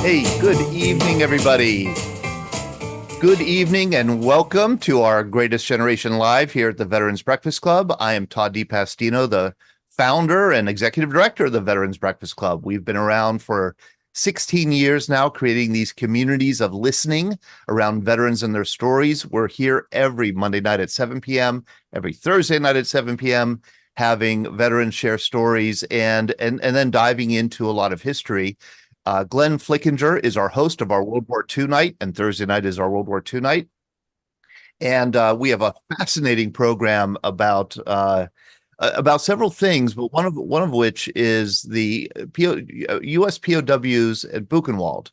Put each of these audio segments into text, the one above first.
Hey, good evening, everybody. Good evening and welcome to our Greatest Generation Live here at the Veterans Breakfast Club. I am Todd DiPastino, the founder and executive director of the Veterans Breakfast Club. We've been around for 16 years now, creating these communities of listening around veterans and their stories. We're here every Monday night at 7 p.m., every Thursday night at 7 p.m., having veterans share stories and then diving into a lot of history. Glenn Flickinger is our host of our World War II night, and Thursday night is our World War II night. And we have a fascinating program about several things, but one of which is the U.S. POWs at Buchenwald.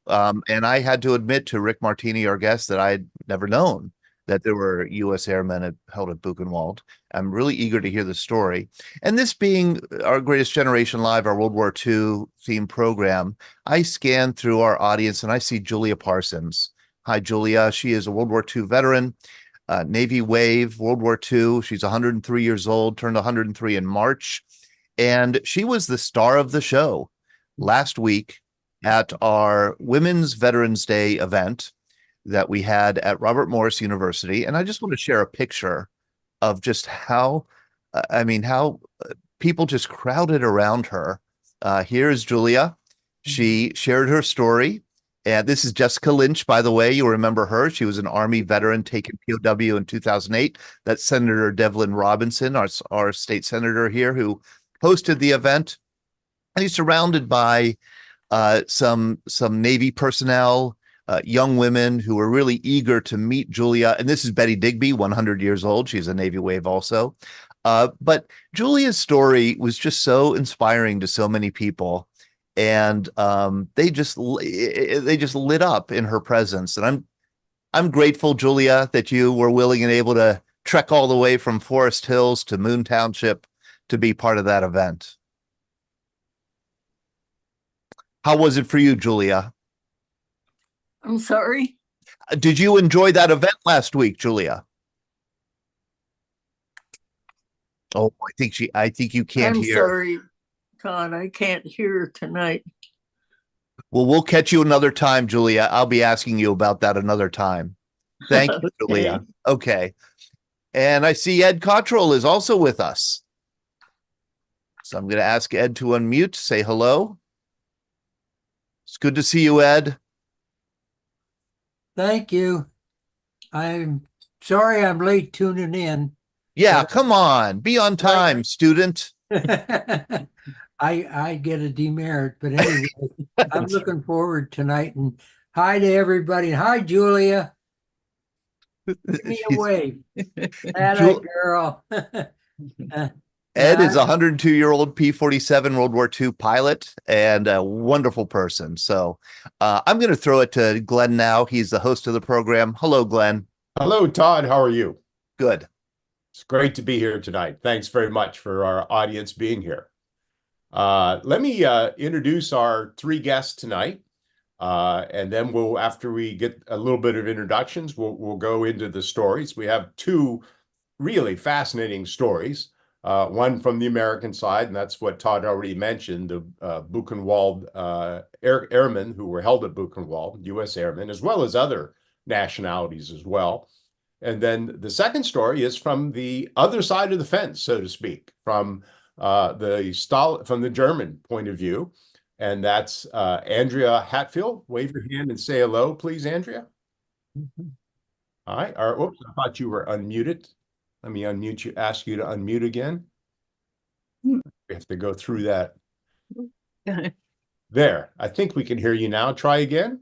And I had to admit to Ric Martini, our guest, that I'd never known that there were U.S. airmen held at Buchenwald. I'm really eager to hear the story. And this being our Greatest Generation Live, our World War II themed program, I scan through our audience and I see Julia Parsons. Hi, Julia. She is a World War II veteran, Navy Wave, World War II. She's 103 years old, turned 103 in March. And she was the star of the show last week at our Women's Veterans Day event that we had at Robert Morris University. And I just want to share a picture of just how people just crowded around her. Here's Julia. She shared her story. And this is Jessica Lynch, by the way. You'll remember her. She was an Army veteran taken POW in 2008. That's Senator Devlin Robinson, our state senator here, who hosted the event. And he's surrounded by some Navy personnel, young women who were really eager to meet Julia. And this is Betty Digby, 100 years old. She's a Navy Wave also. But Julia's story was just so inspiring to so many people. And they just lit up in her presence. And I'm grateful, Julia, that you were willing and able to trek all the way from Forest Hills to Moon Township to be part of that event. How was it for you, Julia? I'm sorry. Did you enjoy that event last week, Julia? Oh, I think you can't hear. I'm sorry, Todd. I can't hear tonight. Well, we'll catch you another time, Julia. I'll be asking you about that another time. Thank you, Julia. Okay. And I see Ed Cottrell is also with us. So I'm going to ask Ed to unmute, say hello. It's good to see you, Ed. Thank you. I'm sorry I'm late tuning in. Yeah, come on. Be on time, student. I get a demerit, but anyway, I'm looking forward tonight. And hi to everybody. Hi, Julia. Give me a wave. Atta girl. Ed is a 102-year-old P-47 World War II pilot and a wonderful person. So I'm going to throw it to Glenn now. He's the host of the program. Hello, Glenn. Hello, Todd. How are you? Good. It's great to be here tonight. Thanks very much for our audience being here. Let me introduce our three guests tonight. And then after we get a little bit of introductions, we'll go into the stories. We have two really fascinating stories. One from the American side, and that's what Todd already mentioned, the Buchenwald airmen who were held at Buchenwald, U.S. airmen, as well as other nationalities as well. And then the second story is from the other side of the fence, so to speak, from the German point of view. And that's Andrea Hatfield. Wave your hand and say hello, please, Andrea. All right. Oops, I thought you were unmuted. Let me unmute you, ask you to unmute again. We have to go through that. There, I think we can hear you now. Try again.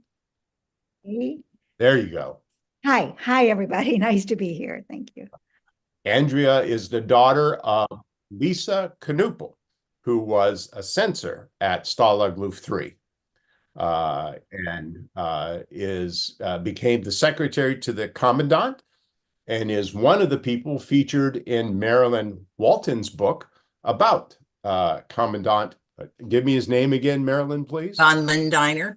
There you go. Hi, everybody. Nice to be here. Thank you. Andrea is the daughter of Lisa Knuppel, who was a censor at Stalag Luft 3. And became the secretary to the commandant and is one of the people featured in Marilyn Walton's book about Commandant. Give me his name again, Marilyn, please. Von Lindiner.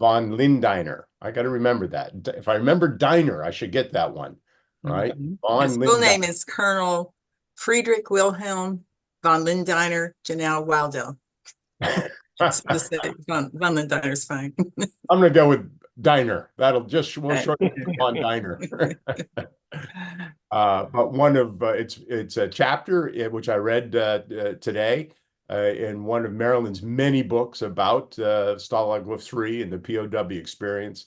Von Lindiner. I got to remember that. If I remember Diner, I should get that one. Right? His full name is Colonel Friedrich Wilhelm von Lindiner Janelle Waldo. Just say Von the Diner's fine. I'm going to go with Diner. We'll shorten it on Diner. But one of it's a chapter which I read today in one of Marilyn's many books about Stalag Luft 3 and the POW experience.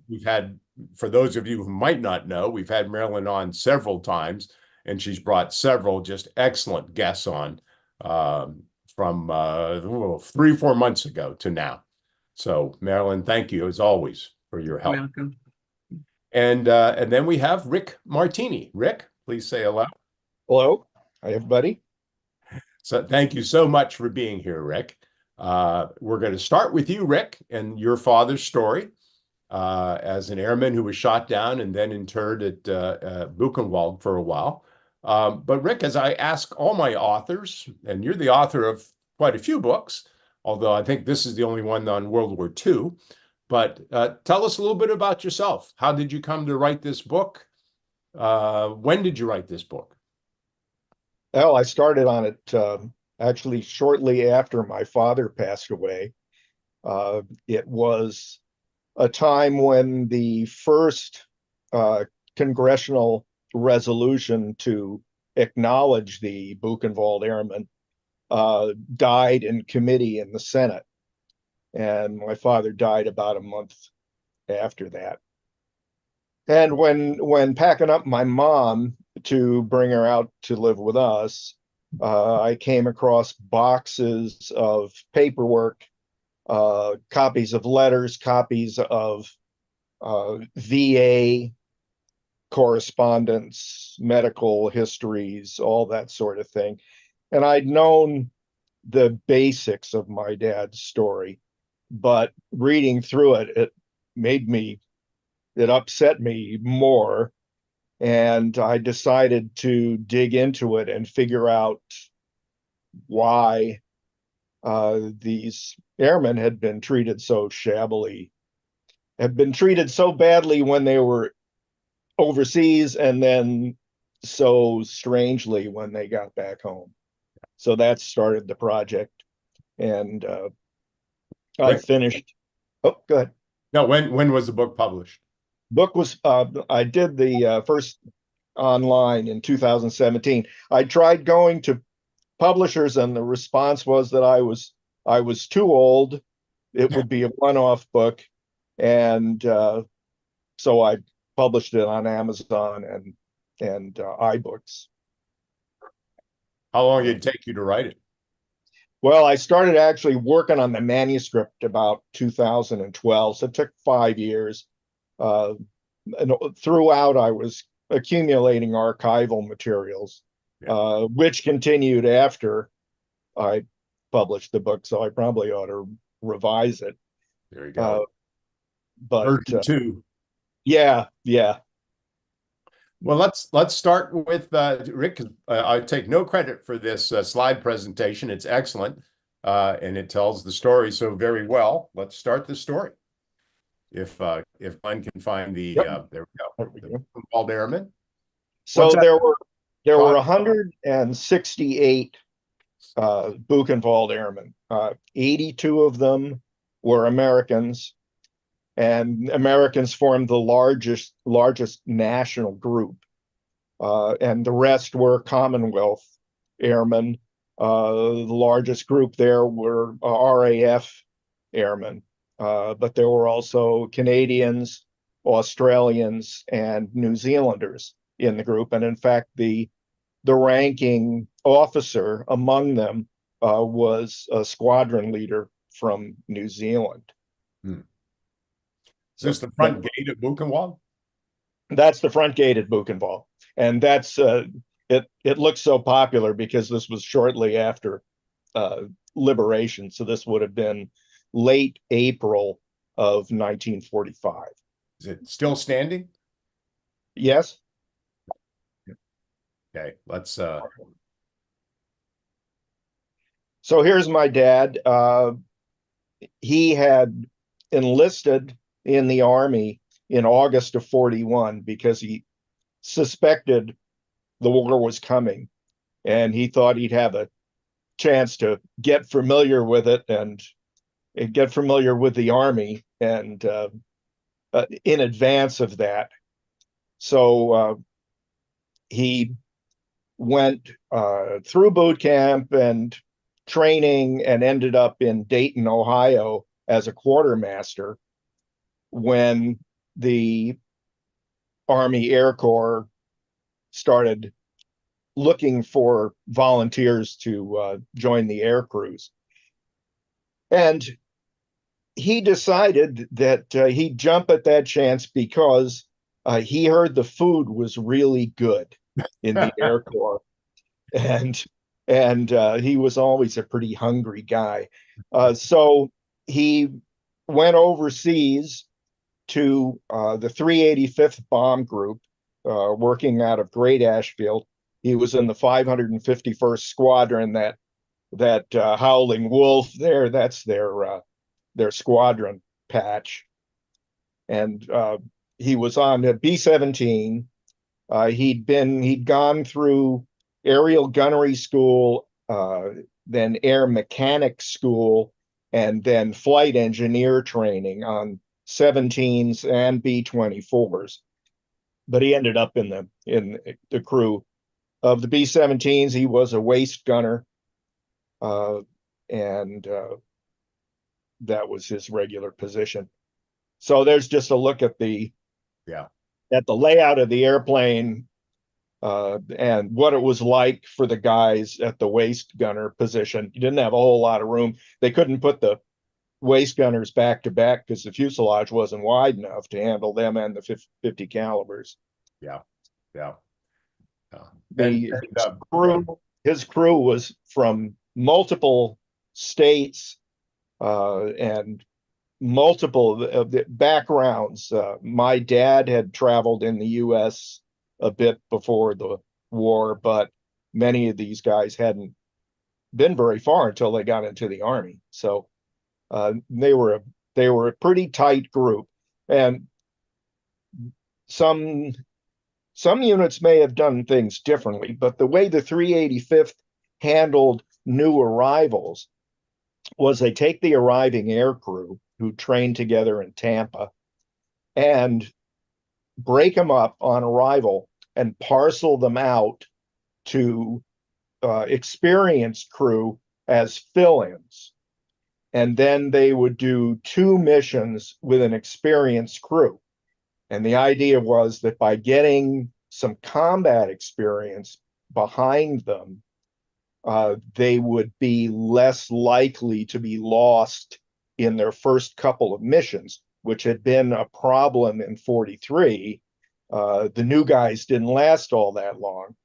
We've had, for those of you who might not know, we've had Marilyn on several times, and she's brought several just excellent guests on from 3 or 4 months ago to now. So, Marilyn, thank you as always for your help. Welcome. And then we have Ric Martini. Ric, please say hello. Hello. Hi, everybody. So thank you so much for being here, Ric. We're going to start with you, Ric, and your father's story as an airman who was shot down and then interred at Buchenwald for a while. But Ric, as I ask all my authors, and you're the author of quite a few books, although I think this is the only one on World War II. But tell us a little bit about yourself. How did you come to write this book? When did you write this book? Well, I started on it actually shortly after my father passed away. It was a time when the first congressional resolution to acknowledge the Buchenwald Airmen died in committee in the Senate. And my father died about a month after that. And when packing up my mom to bring her out to live with us, I came across boxes of paperwork, copies of letters, copies of VA correspondence, medical histories, all that sort of thing. And I'd known the basics of my dad's story, but reading through it, it upset me more. And I decided to dig into it and figure out why these airmen had been treated so shabbily, had been treated so badly when they were overseas, and then so strangely when they got back home. So that started the project. And I finished. Oh, go ahead. No, when was the book published? Book was I did the first online in 2017. I tried going to publishers, and the response was that I was too old. It would be a one-off book, and so I published it on Amazon and iBooks. How long did it take you to write it? Well, I started actually working on the manuscript about 2012, so it took 5 years. And throughout, I was accumulating archival materials, which continued after I published the book. So I probably ought to revise it. There you go. But version 2. Yeah. Well, let's start with Ric. I take no credit for this slide presentation. It's excellent, and it tells the story so very well. Let's start the story. If Glenn can find the there we go. The Buchenwald Airmen. So there were 168 Buchenwald Airmen. 82 of them were Americans, and Americans formed the largest national group, and the rest were Commonwealth Airmen. The largest group there were RAF Airmen. But there were also Canadians, Australians, and New Zealanders in the group. And in fact, the ranking officer among them was a squadron leader from New Zealand. Is this the front gate at Buchenwald? That's the front gate at Buchenwald. And that's it looks so popular because this was shortly after liberation. So this would have been late April of 1945. Is it still standing? Yes. Okay, let's So here's my dad. He had enlisted in the Army in August of 41 because he suspected the war was coming, and he thought he'd have a chance to get familiar with it and get familiar with the Army and in advance of that. So he went through boot camp and training and ended up in Dayton, Ohio as a quartermaster when the Army Air Corps started looking for volunteers to join the air crews. And he decided that he'd jump at that chance because he heard the food was really good in the Air Corps, and he was always a pretty hungry guy. So he went overseas to the 385th Bomb Group, working out of Great Ashfield. He was in the 551st Squadron, that Howling Wolf there. That's their squadron patch. And he was on a B-17. He'd gone through aerial gunnery school, then air mechanic school, and then flight engineer training on 17s and B-24s. But he ended up in the crew of the B-17s. He was a waist gunner, and that was his regular position. So there's just a look at the layout of the airplane, and what it was like for the guys at the waist gunner position. You didn't have a whole lot of room. They couldn't put the waist gunners back to back because the fuselage wasn't wide enough to handle them and the 50 calibers. His crew was from multiple states and multiple of the backgrounds. My dad had traveled in the U.S. a bit before the war, but many of these guys hadn't been very far until they got into the Army. So they were a pretty tight group, and some units may have done things differently, but the way the 385th handled new arrivals was they take the arriving air crew who trained together in Tampa and break them up on arrival and parcel them out to experienced crew as fill-ins. And then they would do 2 missions with an experienced crew. And the idea was that by getting some combat experience behind them, they would be less likely to be lost in their first couple of missions, which had been a problem in 43. The new guys didn't last all that long.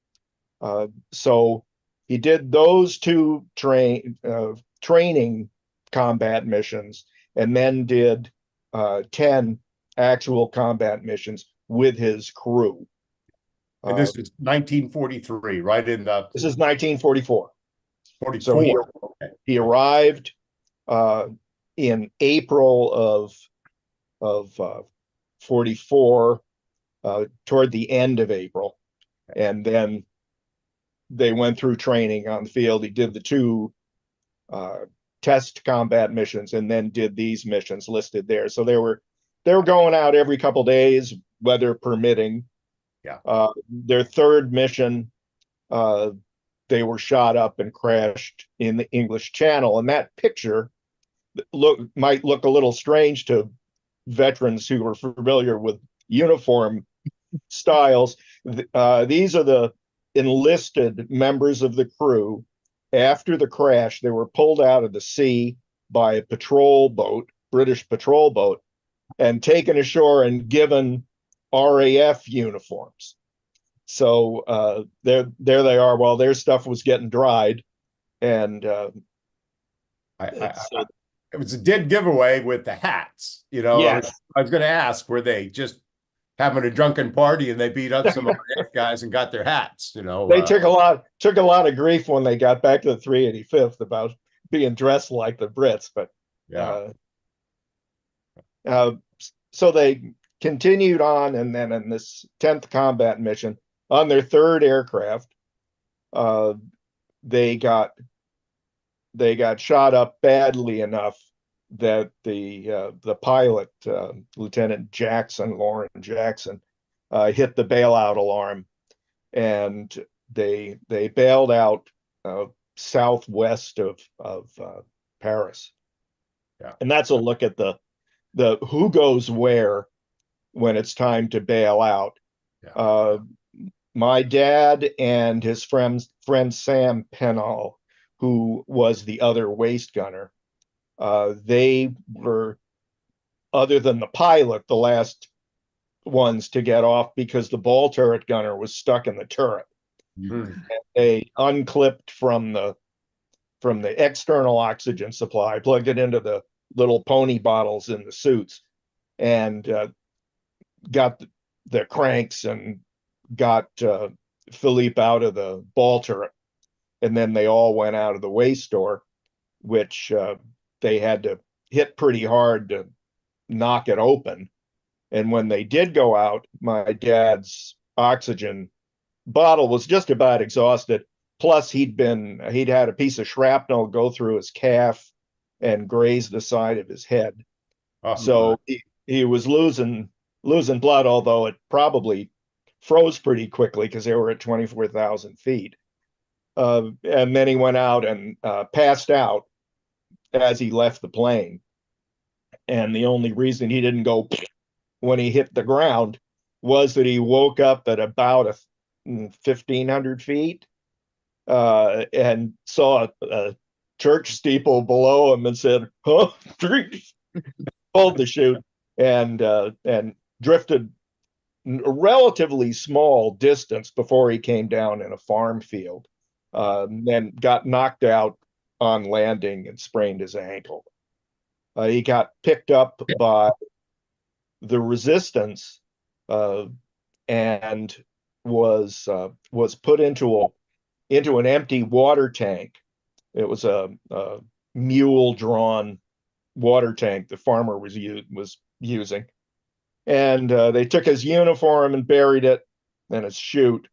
So he did those 2 training combat missions, and then did 10 actual combat missions with his crew. And this is 1943, right? This is 1944. 44. So he arrived in April of 44, toward the end of April, and then they went through training on the field. He did the 2 test combat missions, and then did these missions listed there. So they were going out every couple days, weather permitting. Their 3rd mission, they were shot up and crashed in the English Channel, and that picture might look a little strange to veterans who are familiar with uniform styles. These are the enlisted members of the crew. After the crash, they were pulled out of the sea by a patrol boat, British patrol boat, and taken ashore and given RAF uniforms. So there they are while their stuff was getting dried. And it was a dead giveaway with the hats. Yes. I was going to ask, were they just having a drunken party and they beat up some RAF guys and got their hats? They took a lot of grief when they got back to the 385th about being dressed like the Brits, but so they continued on, and then in this 10th combat mission on their 3rd aircraft, they got they got shot up badly enough that the pilot, Lieutenant Jackson, Lauren Jackson, hit the bailout alarm, and they bailed out southwest of Paris. Yeah. And that's a look at the who goes where when it's time to bail out. Yeah. My dad and his friend Sam Pennall, who was the other waist gunner, they were, other than the pilot, the last ones to get off because the ball turret gunner was stuck in the turret. Mhm. They unclipped from the external oxygen supply, plugged it into the little pony bottles in the suits, and got the cranks and got Philippe out of the ball turret. And then they all went out of the waste door, which they had to hit pretty hard to knock it open. And when they did go out, my dad's oxygen bottle was just about exhausted. Plus, he'd had a piece of shrapnel go through his calf and graze the side of his head. Oh, So he was losing blood, although it probably froze pretty quickly because they were at 24,000 feet. And then he went out and passed out as he left the plane. And the only reason he didn't go when he hit the ground was that he woke up at about 1,500 feet and saw a church steeple below him and said, "Huh?" Pulled the chute and drifted a relatively small distance before he came down in a farm field. Then got knocked out on landing and sprained his ankle. He got picked up by the resistance and was put into an empty water tank. It was a mule-drawn water tank the farmer was using, and they took his uniform and buried it and his chute,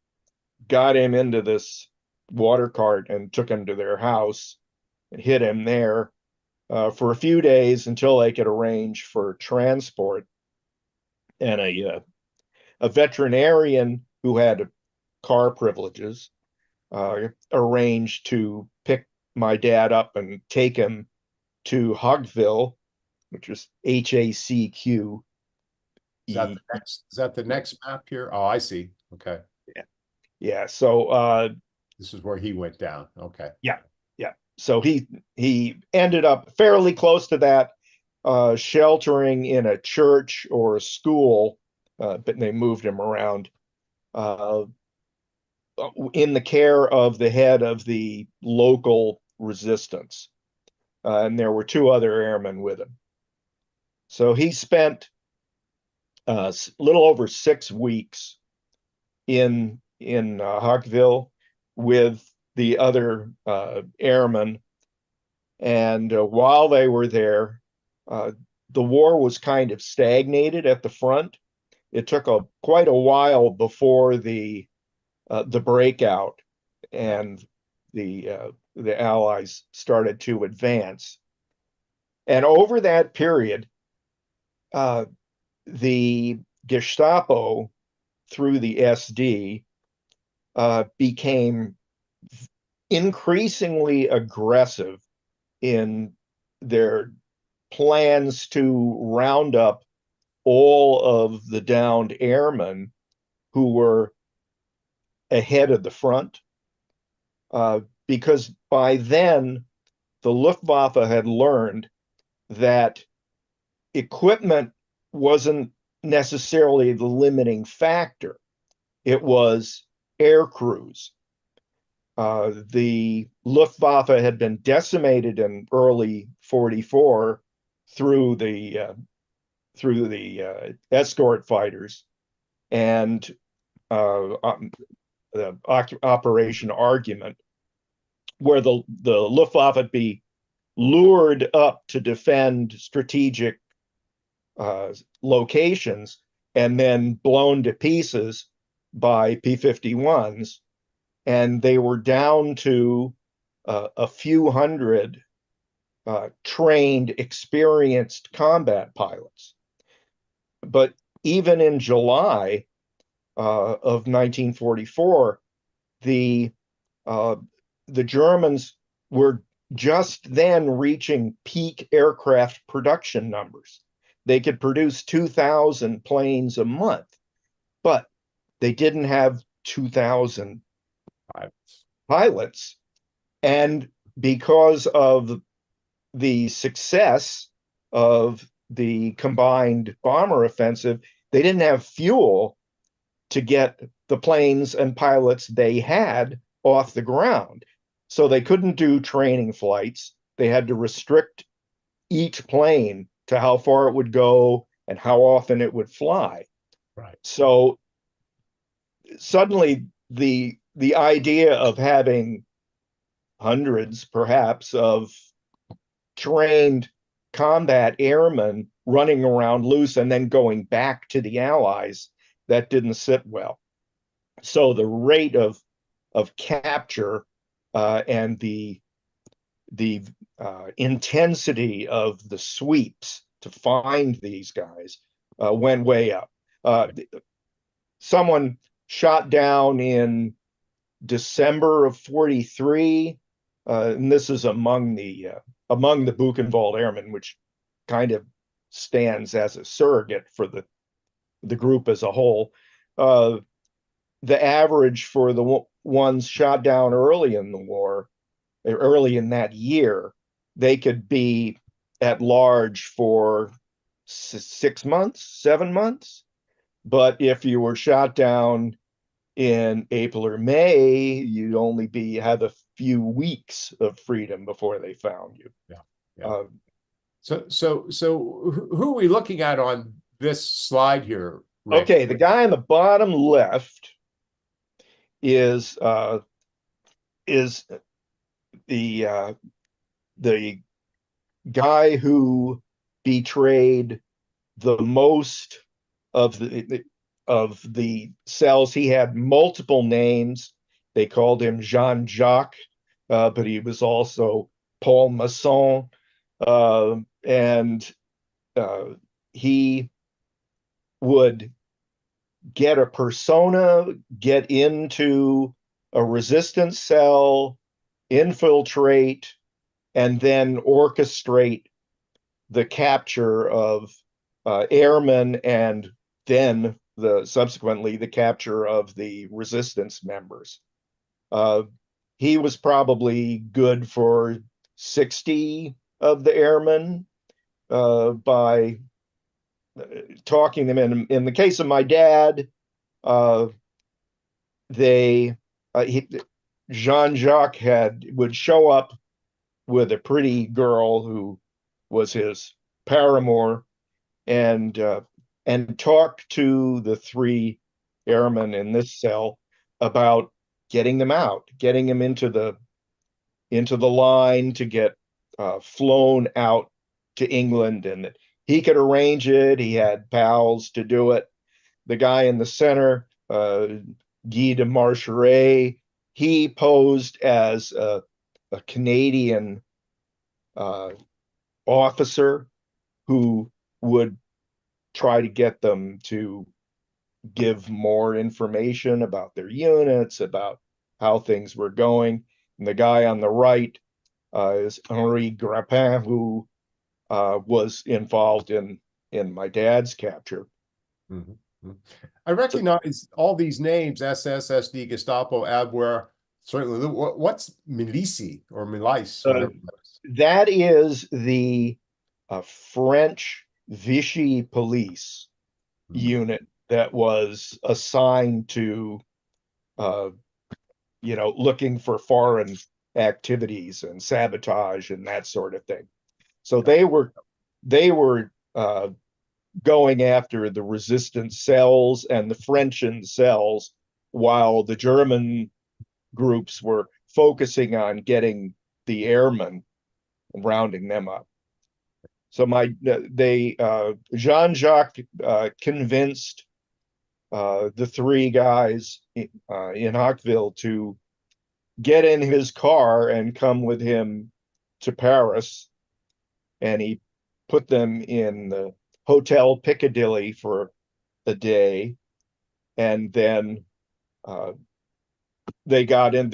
got him into this water cart and took him to their house and hid him there for a few days until they could arrange for transport. And a veterinarian who had car privileges arranged to pick my dad up and take him to Hogville, which is HACQ. Is that the next map here? Oh, I see. Okay. Yeah. So this is where he went down. Okay. Yeah. So he ended up fairly close to that, sheltering in a church or a school, but they moved him around in the care of the head of the local resistance. And there were two other airmen with him. So he spent a little over 6 weeks in Hogville with the other airmen. And while they were there, the war was kind of stagnated at the front. It took quite a while before the breakout and the Allies started to advance. And over that period, the Gestapo, through the SD, became increasingly aggressive in their plans to round up all of the downed airmen who were ahead of the front, because by then the Luftwaffe had learned that equipment wasn't necessarily the limiting factor. It was air crews. The Luftwaffe had been decimated in early 1944 through the escort fighters and the Operation Argument, where the Luftwaffe would be lured up to defend strategic locations and then blown to pieces by P-51s. And they were down to a few hundred trained, experienced combat pilots. But even in July of 1944, the Germans were just then reaching peak aircraft production numbers. They could produce 2,000 planes a month, but they didn't have 2,000 pilots. And because of the success of the combined bomber offensive, they didn't have fuel to get the planes and pilots they had off the ground. So they couldn't do training flights. They had to restrict each plane to how far it would go and how often it would fly. Right. So suddenly the idea of having hundreds, perhaps, of trained combat airmen running around loose and then going back to the Allies, that didn't sit well. So the rate of capture and the intensity of the sweeps to find these guys went way up. Someone shot down in December of 43, and this is among the Buchenwald airmen, which kind of stands as a surrogate for the group as a whole. The average for the ones shot down early in the war, early in that year, they could be at large for 6 months, 7 months. But if you were shot down in April or May, you'd only have a few weeks of freedom before they found you. Yeah. So who are we looking at on this slide here, Rick? Okay, the guy on the bottom left is the guy who betrayed the most of the cells. He had multiple names. They called him Jean-Jacques, but he was also Paul Masson, and he would get a persona, get into a resistance cell, infiltrate, and then orchestrate the capture of airmen, and then subsequently the capture of the resistance members. He was probably good for 60 of the airmen by talking them in the case of my dad, Jean-Jacques would show up with a pretty girl who was his paramour and talk to the 3 airmen in this cell about getting them out, getting them into the line to get flown out to England, and that he could arrange it. He had pals to do it. The guy in the center, Guy de Marcheret, he posed as a Canadian officer who would try to get them to give more information about their units, about how things were going. And the guy on the right is Henri Grappin, who was involved in my dad's capture. Mm-hmm. I recognize all these names: SS, SD, Gestapo, Abwehr. Certainly, what's milice or milice? That is the French Vichy police unit that was assigned to, looking for foreign activities and sabotage and that sort of thing. So they were going after the resistance cells and the French cells, while the German groups were focusing on getting the airmen and rounding them up. So Jean-Jacques convinced the 3 guys in Hockville to get in his car and come with him to Paris. And he put them in the Hotel Piccadilly for a day. And then the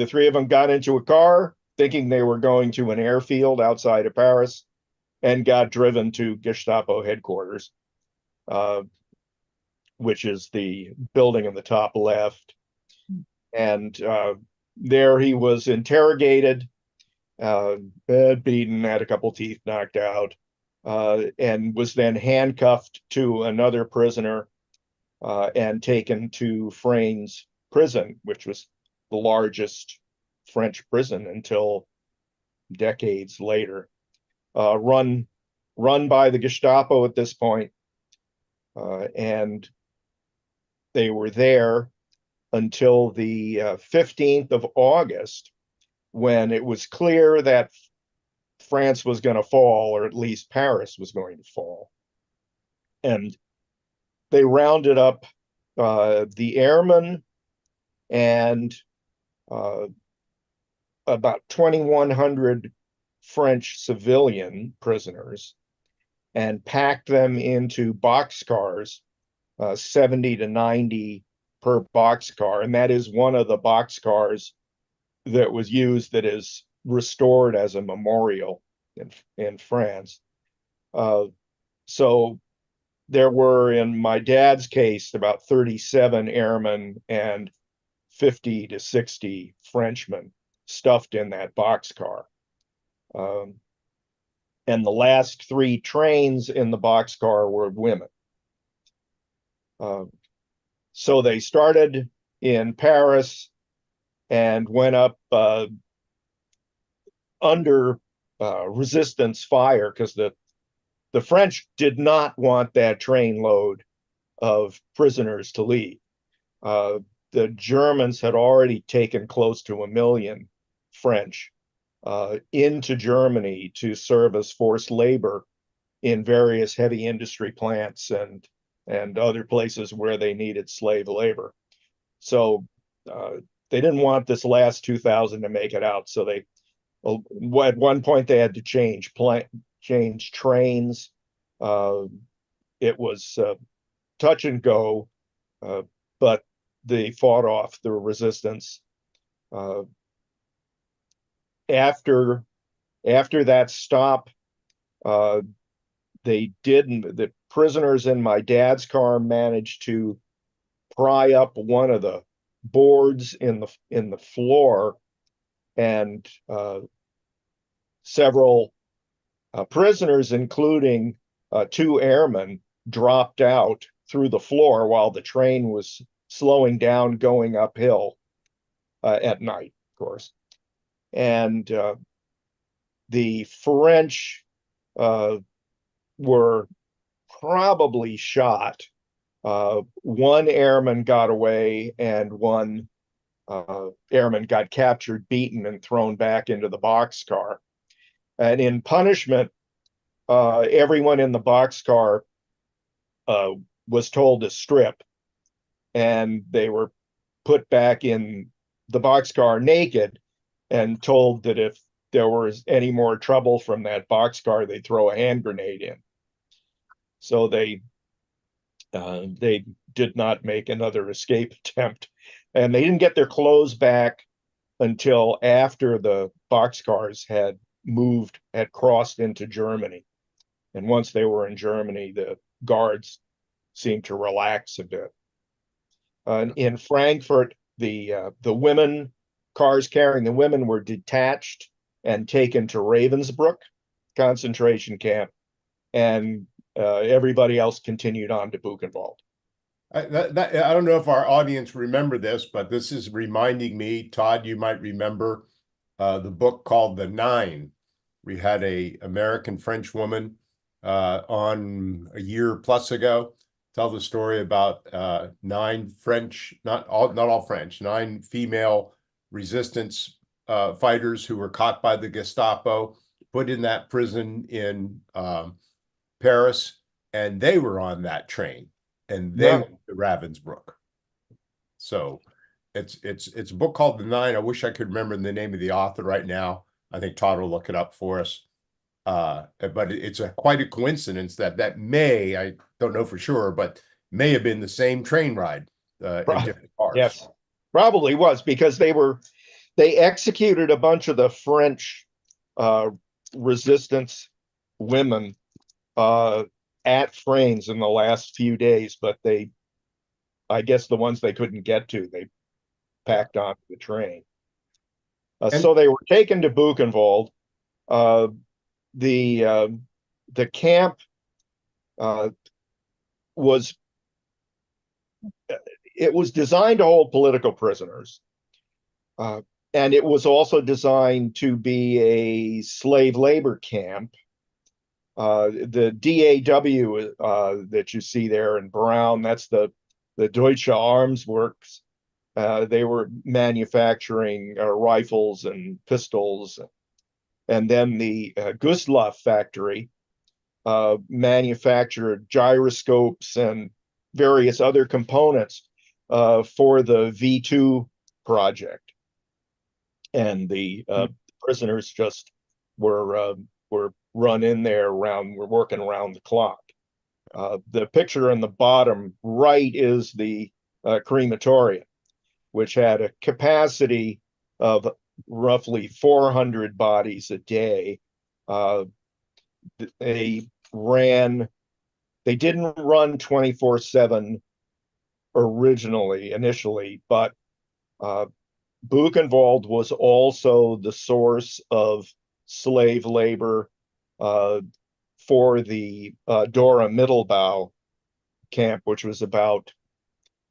three of them got into a car thinking they were going to an airfield outside of Paris, and got driven to Gestapo headquarters, which is the building in the top left. And there he was interrogated, beaten, had a couple teeth knocked out, and was then handcuffed to another prisoner and taken to Frayne's prison, which was the largest French prison until decades later, run by the Gestapo at this point. And they were there until the 15th of August, when it was clear that France was going to fall, or at least Paris was going to fall. And they rounded up the airmen and about 2,100 French civilian prisoners, and packed them into boxcars, 70 to 90 per boxcar. And that is one of the boxcars that was used, that is restored as a memorial in France. So there were, in my dad's case, about 37 airmen and 50 to 60 Frenchmen stuffed in that boxcar. And the last 3 trains in the boxcar were women. So they started in Paris and went up under resistance fire, because the French did not want that train load of prisoners to leave. The Germans had already taken close to 1 million French into Germany to serve as forced labor in various heavy industry plants and other places where they needed slave labor. So they didn't want this last 2,000 to make it out. So they, at one point, they had to change trains. It was touch and go, but they fought off the resistance. After that stop, the prisoners in my dad's car managed to pry up one of the boards in the floor, and several prisoners, including 2 airmen, dropped out through the floor while the train was slowing down going uphill at night, of course. And the French were probably shot. 1 airman got away, and 1 airman got captured, beaten, and thrown back into the boxcar. And in punishment, everyone in the boxcar was told to strip, and they were put back in the boxcar naked, and told that if there was any more trouble from that boxcar, they'd throw a hand grenade in. So they did not make another escape attempt, and they didn't get their clothes back until after the boxcars had crossed into Germany. And once they were in Germany, the guards seemed to relax a bit. In Frankfurt, the women, cars carrying the women, were detached and taken to Ravensbrück concentration camp, and everybody else continued on to Buchenwald. I don't know if our audience remember this, but this is reminding me, Todd, you might remember the book called The Nine. We had a American-French woman on a year plus ago tell the story about 9 French, not all French, 9 female resistance fighters who were caught by the Gestapo, put in that prison in Paris, and they were on that train, and they went to Ravensbrück. So It's a book called The Nine. I wish I could remember the name of the author right now. I think Todd will look it up for us. But it's quite a coincidence that may, I don't know for sure, but may have been the same train ride in different cars. Yes, probably was, because they executed a bunch of the French resistance women at Frains in the last few days, but I guess the ones they couldn't get to, they packed onto the train. So they were taken to Buchenwald. The camp was designed to hold political prisoners, and it was also designed to be a slave labor camp. The DAW that you see there in brown, that's the Deutsche Armswerks. They were manufacturing rifles and pistols. And then the Gustloff factory manufactured gyroscopes and various other components for the V2 project. And the prisoners just were run in there we're working around the clock. The picture on the bottom right is the crematorium, which had a capacity of roughly 400 bodies a day. They didn't run 24/7 initially, but Buchenwald was also the source of slave labor for the Dora Mittelbau camp, which was about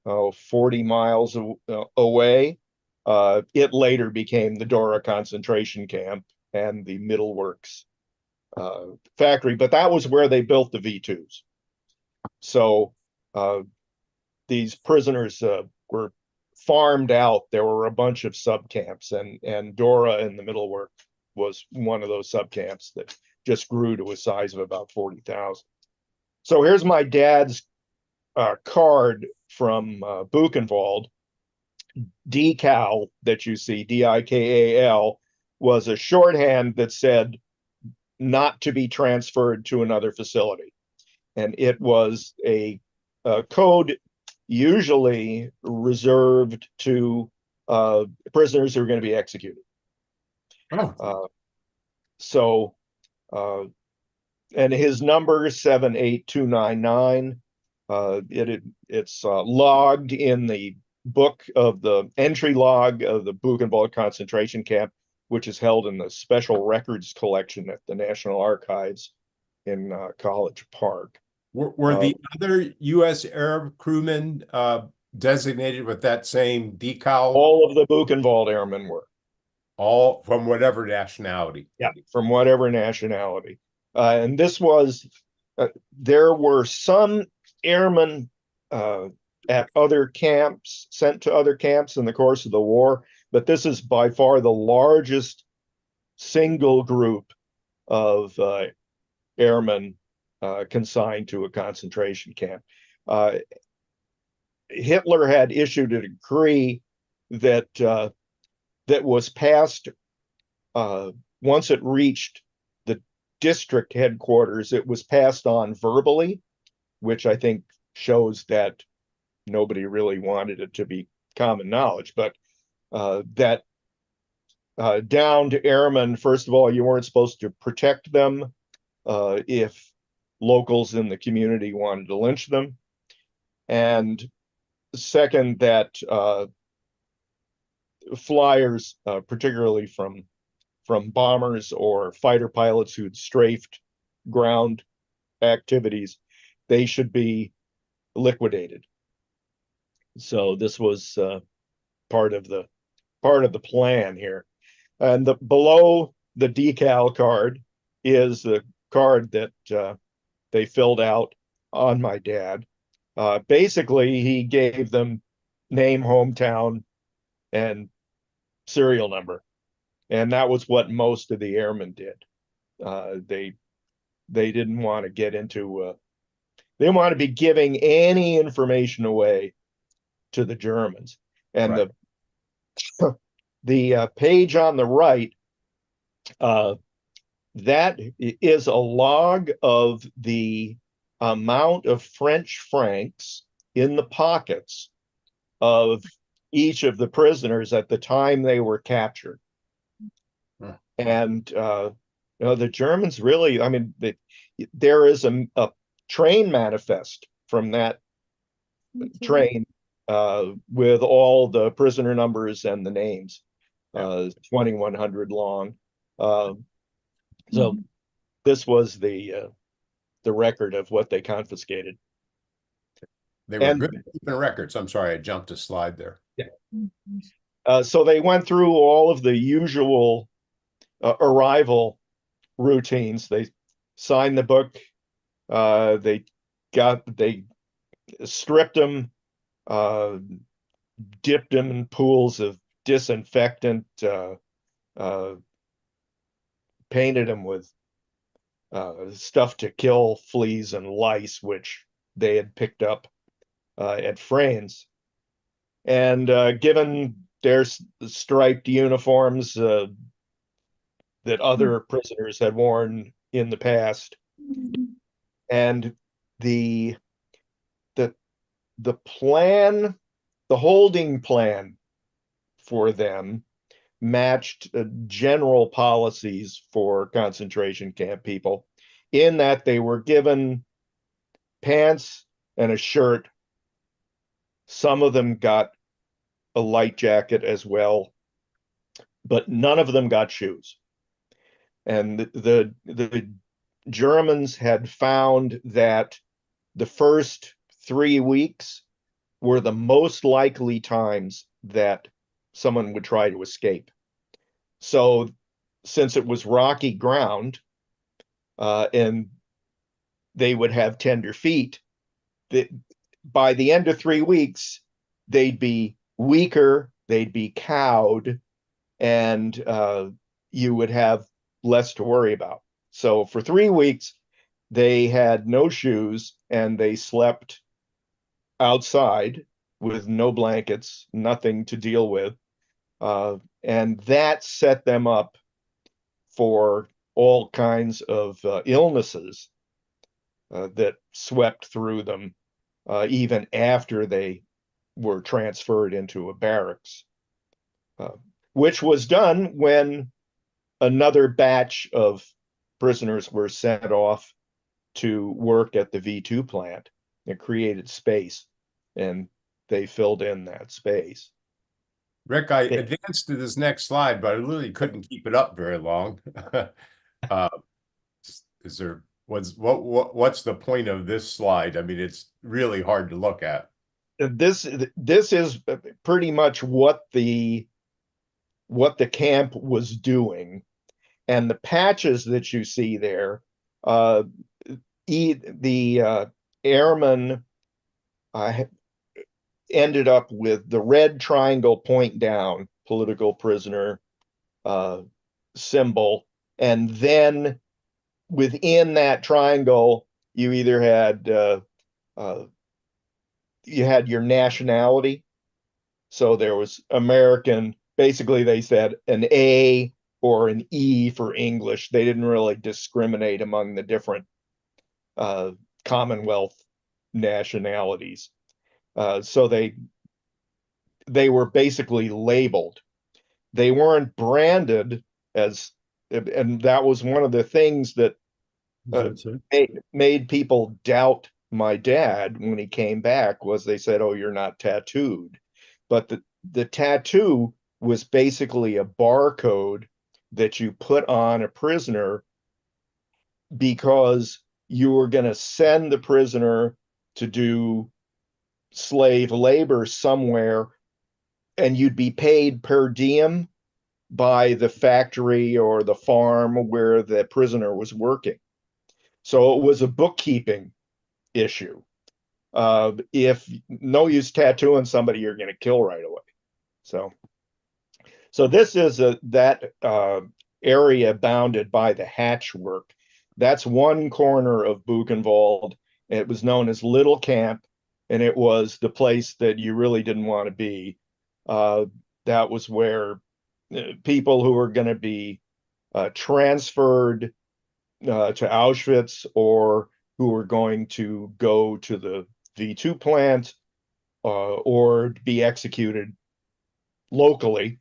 40 miles away. It later became the Dora concentration camp and the Mittelwerks factory, but that was where they built the V2s. So these prisoners were farmed out. There were a bunch of subcamps, and Dora in the Mittelwerk was one of those subcamps that just grew to a size of about 40,000. So here's my dad's card from Buchenwald. Decal that you see, DIKAL, was a shorthand that said not to be transferred to another facility. And it was a code usually reserved to prisoners who are going to be executed. Oh. And his number is 78299. It's logged in the book of the entry log of the Buchenwald concentration camp, which is held in the special records collection at the National Archives in College Park. Were the other U.S. Arab crewmen designated with that same decal? All of the Buchenwald airmen were. All from whatever nationality? Yeah, from whatever nationality. And this was, there were some airmen at other camps, sent to other camps in the course of the war, but this is by far the largest single group of airmen consigned to a concentration camp. Hitler had issued a decree that was passed once it reached the district headquarters. It was passed on verbally, which I think shows that nobody really wanted it to be common knowledge, but that downed airmen, first of all, you weren't supposed to protect them if locals in the community wanted to lynch them. And second, that flyers, particularly from bombers or fighter pilots who'd strafed ground activities, they should be liquidated. So this was part of the plan here. And below the decal card is the card that they filled out on my dad. Basically, he gave them name, hometown, and serial number, and that was what most of the airmen did. They didn't want to get into they didn't want to be giving any information away to the Germans. And right. The page on the right, that is a log of the amount of French francs in the pockets of each of the prisoners at the time they were captured. And the Germans really, I mean, there is a train manifest from that train with all the prisoner numbers and the names, 2,100 long. So this was the record of what they confiscated. They were good at keeping records. I'm sorry, I jumped a slide there. Yeah. So they went through all of the usual arrival routines. They signed the book. They stripped them, dipped them in pools of disinfectant, painted them with stuff to kill fleas and lice, which they had picked up at Frains. And given their striped uniforms that other prisoners had worn in the past, and the plan, the holding plan for them matched general policies for concentration camp people, in that they were given pants and a shirt. Some of them got a light jacket as well, but none of them got shoes. And the Germans had found that the first 3 weeks were the most likely times that someone would try to escape. So since it was rocky ground, and they would have tender feet, that by the end of 3 weeks, they'd be weaker, they'd be cowed, and you would have less to worry about. So for 3 weeks, they had no shoes and they slept outside with no blankets, nothing to deal with. And that set them up for all kinds of illnesses that swept through them, even after they were transferred into a barracks, which was done when another batch of prisoners were sent off to work at the V2 plant. It created space, and they filled in that space. Rick, I advanced to this next slide, but I really couldn't keep it up very long. What's the point of this slide? I mean, it's really hard to look at. This is pretty much what the camp was doing, and the patches that you see there, the airmen ended up with the red triangle point down, political prisoner symbol, and then within that triangle you either had you had your nationality. So there was American, basically they said an A or an E for English. They didn't really discriminate among the different Commonwealth nationalities. So they were basically labeled. They weren't branded as, and that was one of the things that made people doubt my dad when he came back, was they said, "Oh, you're not tattooed." But the tattoo was basically a barcode that you put on a prisoner because you were going to send the prisoner to do slave labor somewhere, and you'd be paid per diem by the factory or the farm where the prisoner was working. So it was a bookkeeping issue. If no use tattooing somebody, you're going to kill right away. So this is that area bounded by the hatchwork. That's one corner of Buchenwald. It was known as Little Camp, and it was the place that you really didn't want to be. that was where people who were going to be transferred to Auschwitz, or who were going to go to the V2 plant or be executed locally,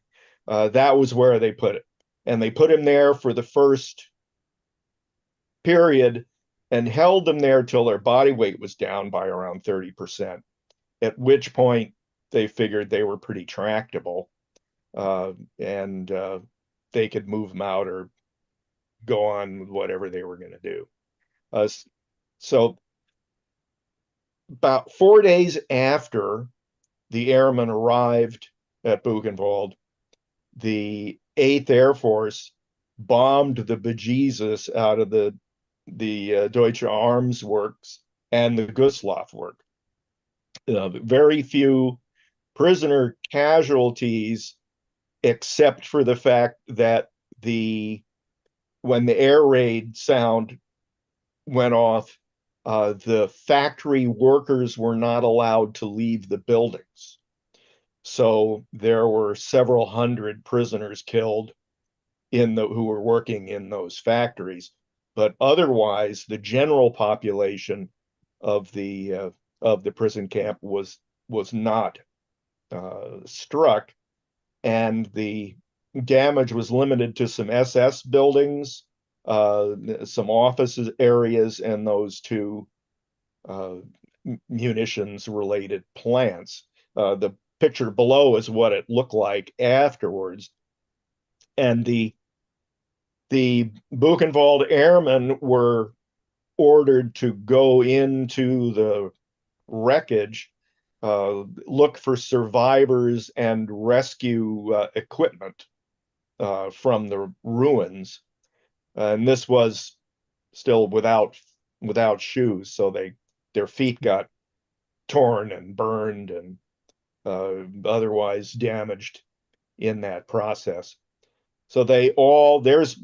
that was where they put it. And they put him there for the first period and held them there till their body weight was down by around 30%, at which point they figured they were pretty tractable, and they could move them out or go on with whatever they were going to do. So about 4 days after the airmen arrived at Buchenwald, the 8th Air Force bombed the bejesus out of the Deutsche Arms Works and the Gustloff work. Very few prisoner casualties, except for the fact that when the air raid sound went off, the factory workers were not allowed to leave the buildings. So there were several hundred prisoners killed who were working in those factories. But otherwise, the general population of the prison camp was not struck, and the damage was limited to some SS buildings, some offices areas, and those two munitions related plants. The picture below is what it looked like afterwards. And the Buchenwald airmen were ordered to go into the wreckage, look for survivors and rescue equipment from the ruins. And this was still without shoes, so their feet got torn and burned and otherwise damaged in that process. So there's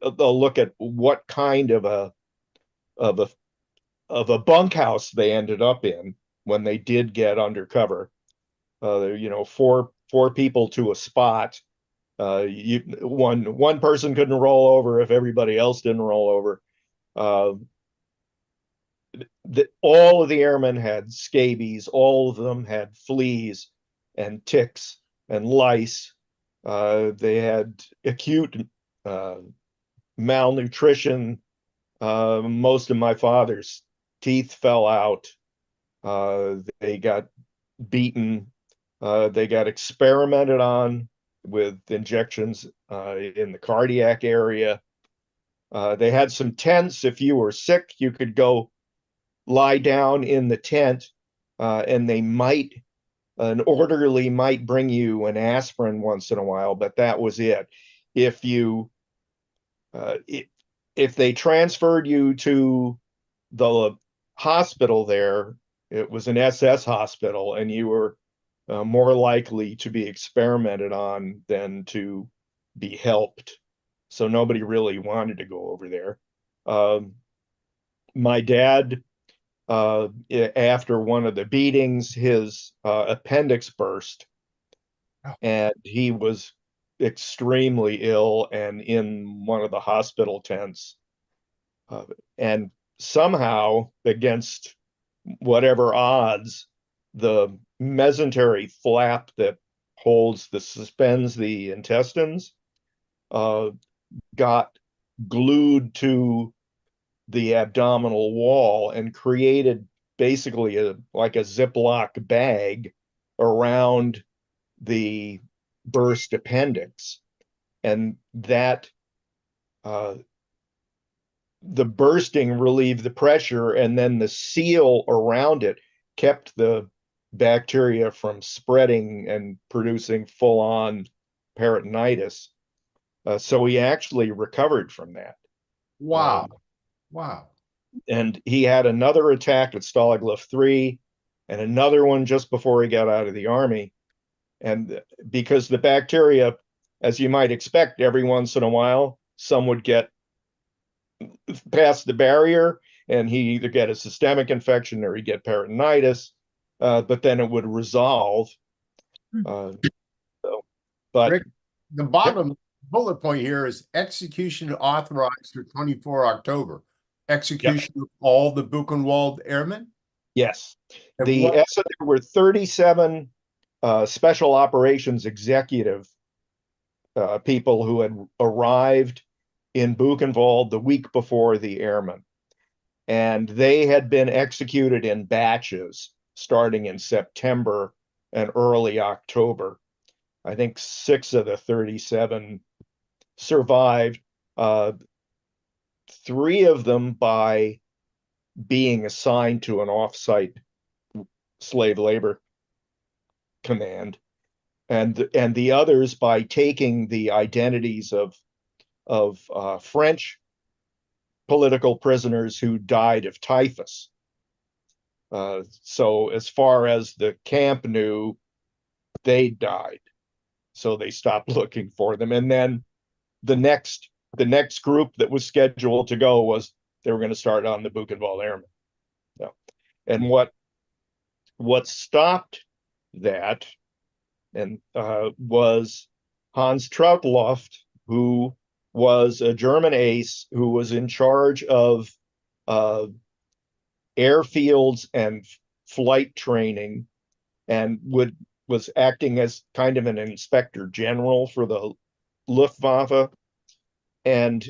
a look at what kind of a bunkhouse they ended up in when they did get undercover. Four people to a spot. One person couldn't roll over if everybody else didn't roll over. All of the airmen had scabies. All of them had fleas and ticks and lice. They had acute malnutrition. Most of my father's teeth fell out. They got beaten. They got experimented on with injections in the cardiac area. They had some tents. If you were sick, you could go lie down in the tent, and an orderly might bring you an aspirin once in a while, but that was it. If they transferred you to the hospital there, it was an SS hospital, and you were more likely to be experimented on than to be helped. So nobody really wanted to go over there. My dad, after one of the beatings, his appendix burst, and he was extremely ill and in one of the hospital tents. And somehow, against whatever odds, the mesentery flap that suspends the intestines got glued to the abdominal wall and created basically like a Ziploc bag around the burst appendix. And that the bursting relieved the pressure, and then the seal around it kept the bacteria from spreading and producing full-on peritonitis. So he actually recovered from that. Wow. Wow. And he had another attack at Stalag Luft 3 and another one just before he got out of the army. And because the bacteria, as you might expect, every once in a while, some would get past the barrier and he either get a systemic infection or he'd get peritonitis, but then it would resolve. So But Rick, the bottom bullet point here is execution authorized for 24 October. Execution of all the Buchenwald airmen? yes, And so there were 37 special operations executive people who had arrived in Buchenwald the week before the airmen. And they had been executed in batches starting in September and early October. I think 6 of the 37 survived, 3 of them by being assigned to an off-site slave labor command, and the others by taking the identities of French political prisoners who died of typhus. So as far as the camp knew, they died. So they stopped looking for them. And then the next group that was scheduled to go was they were going to start on the Buchenwald Airmen. So, and what stopped that and was Hans Trautloft, who was a German ace who was in charge of airfields and flight training, and was acting as kind of an inspector general for the Luftwaffe. And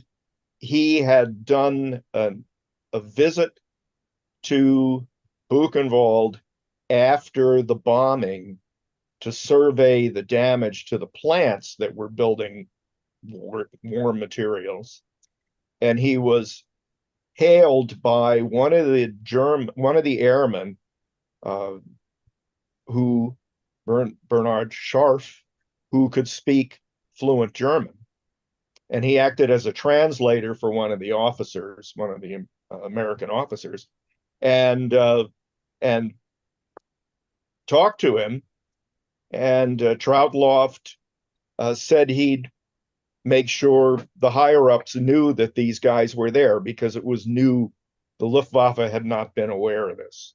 he had done a visit to Buchenwald after the bombing to survey the damage to the plants that were building war materials. And he was hailed by one of the airmen, who Bernard Scharf, who could speak fluent German. And he acted as a translator for one of the officers, one of the American officers, and talked to him. And Trautloft said he'd make sure the higher-ups knew that these guys were there, because it was new. The Luftwaffe had not been aware of this.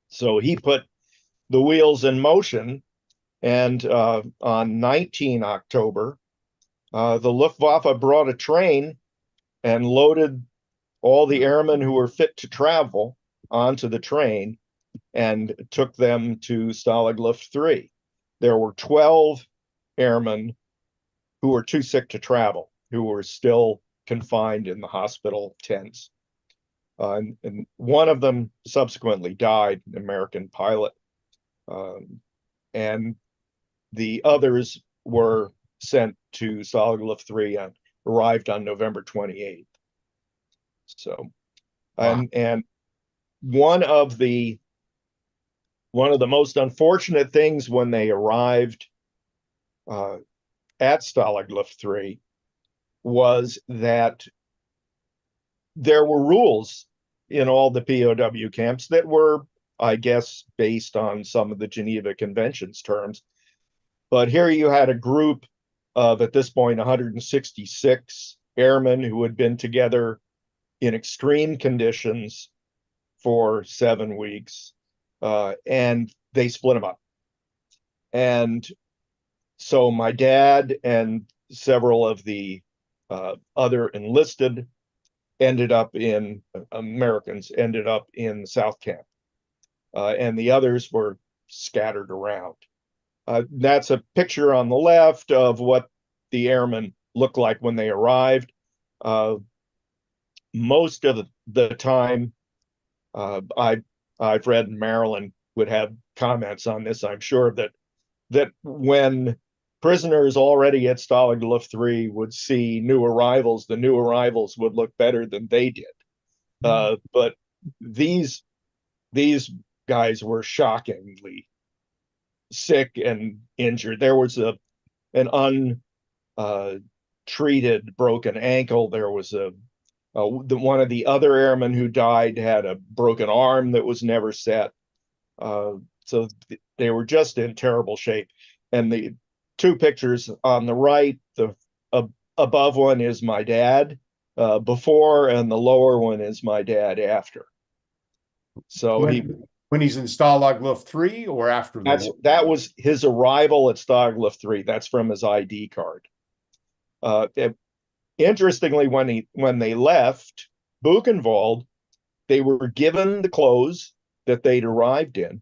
So he put the wheels in motion, and on 19 October, the Luftwaffe brought a train and loaded all the airmen who were fit to travel onto the train and took them to Stalag Luft 3. There were 12 airmen who were too sick to travel, who were still confined in the hospital tents. And one of them subsequently died, an American pilot. And the others were sent to Stalag Luft 3 and arrived on November 28th. So, Wow. and one of the most unfortunate things when they arrived at Stalag Luft 3 was that there were rules in all the POW camps that were, I guess, based on some of the Geneva Convention's terms. But here you had a group of, at this point, 166 airmen who had been together in extreme conditions for 7 weeks, and they split them up. And so my dad and several of the other enlisted Americans ended up in the South Camp, and the others were scattered around. That's a picture on the left of what the airmen looked like when they arrived. Most of the time, I've read, Marilyn would have comments on this, I'm sure, that when prisoners already at Stalag Luft 3 would see new arrivals, the new arrivals would look better than they did. But these guys were shockingly sick and injured. There was an untreated broken ankle. There was one of the other airmen who died had a broken arm that was never set. So they were just in terrible shape. And the 2 pictures on the right, the above one is my dad before, and the lower one is my dad after. So When he's in Stalag Luft 3 or after the war? That was his arrival at Stalag Luft 3. That's from his ID card. Interestingly, when they left Buchenwald, they were given the clothes that they'd arrived in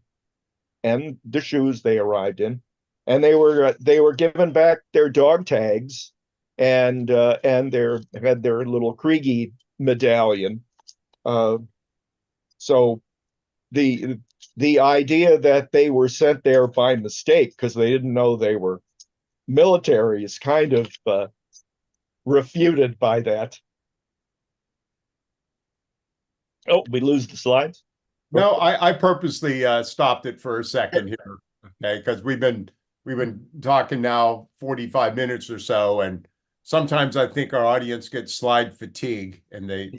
and the shoes they arrived in, and they were given back their dog tags and had their little Kriegi medallion. So the idea that they were sent there by mistake because they didn't know they were military is kind of refuted by that. Oh, we lose the slides? No, I purposely stopped it for a second here, okay? Because we've been talking now 45 minutes or so, and sometimes I think our audience gets slide fatigue, and they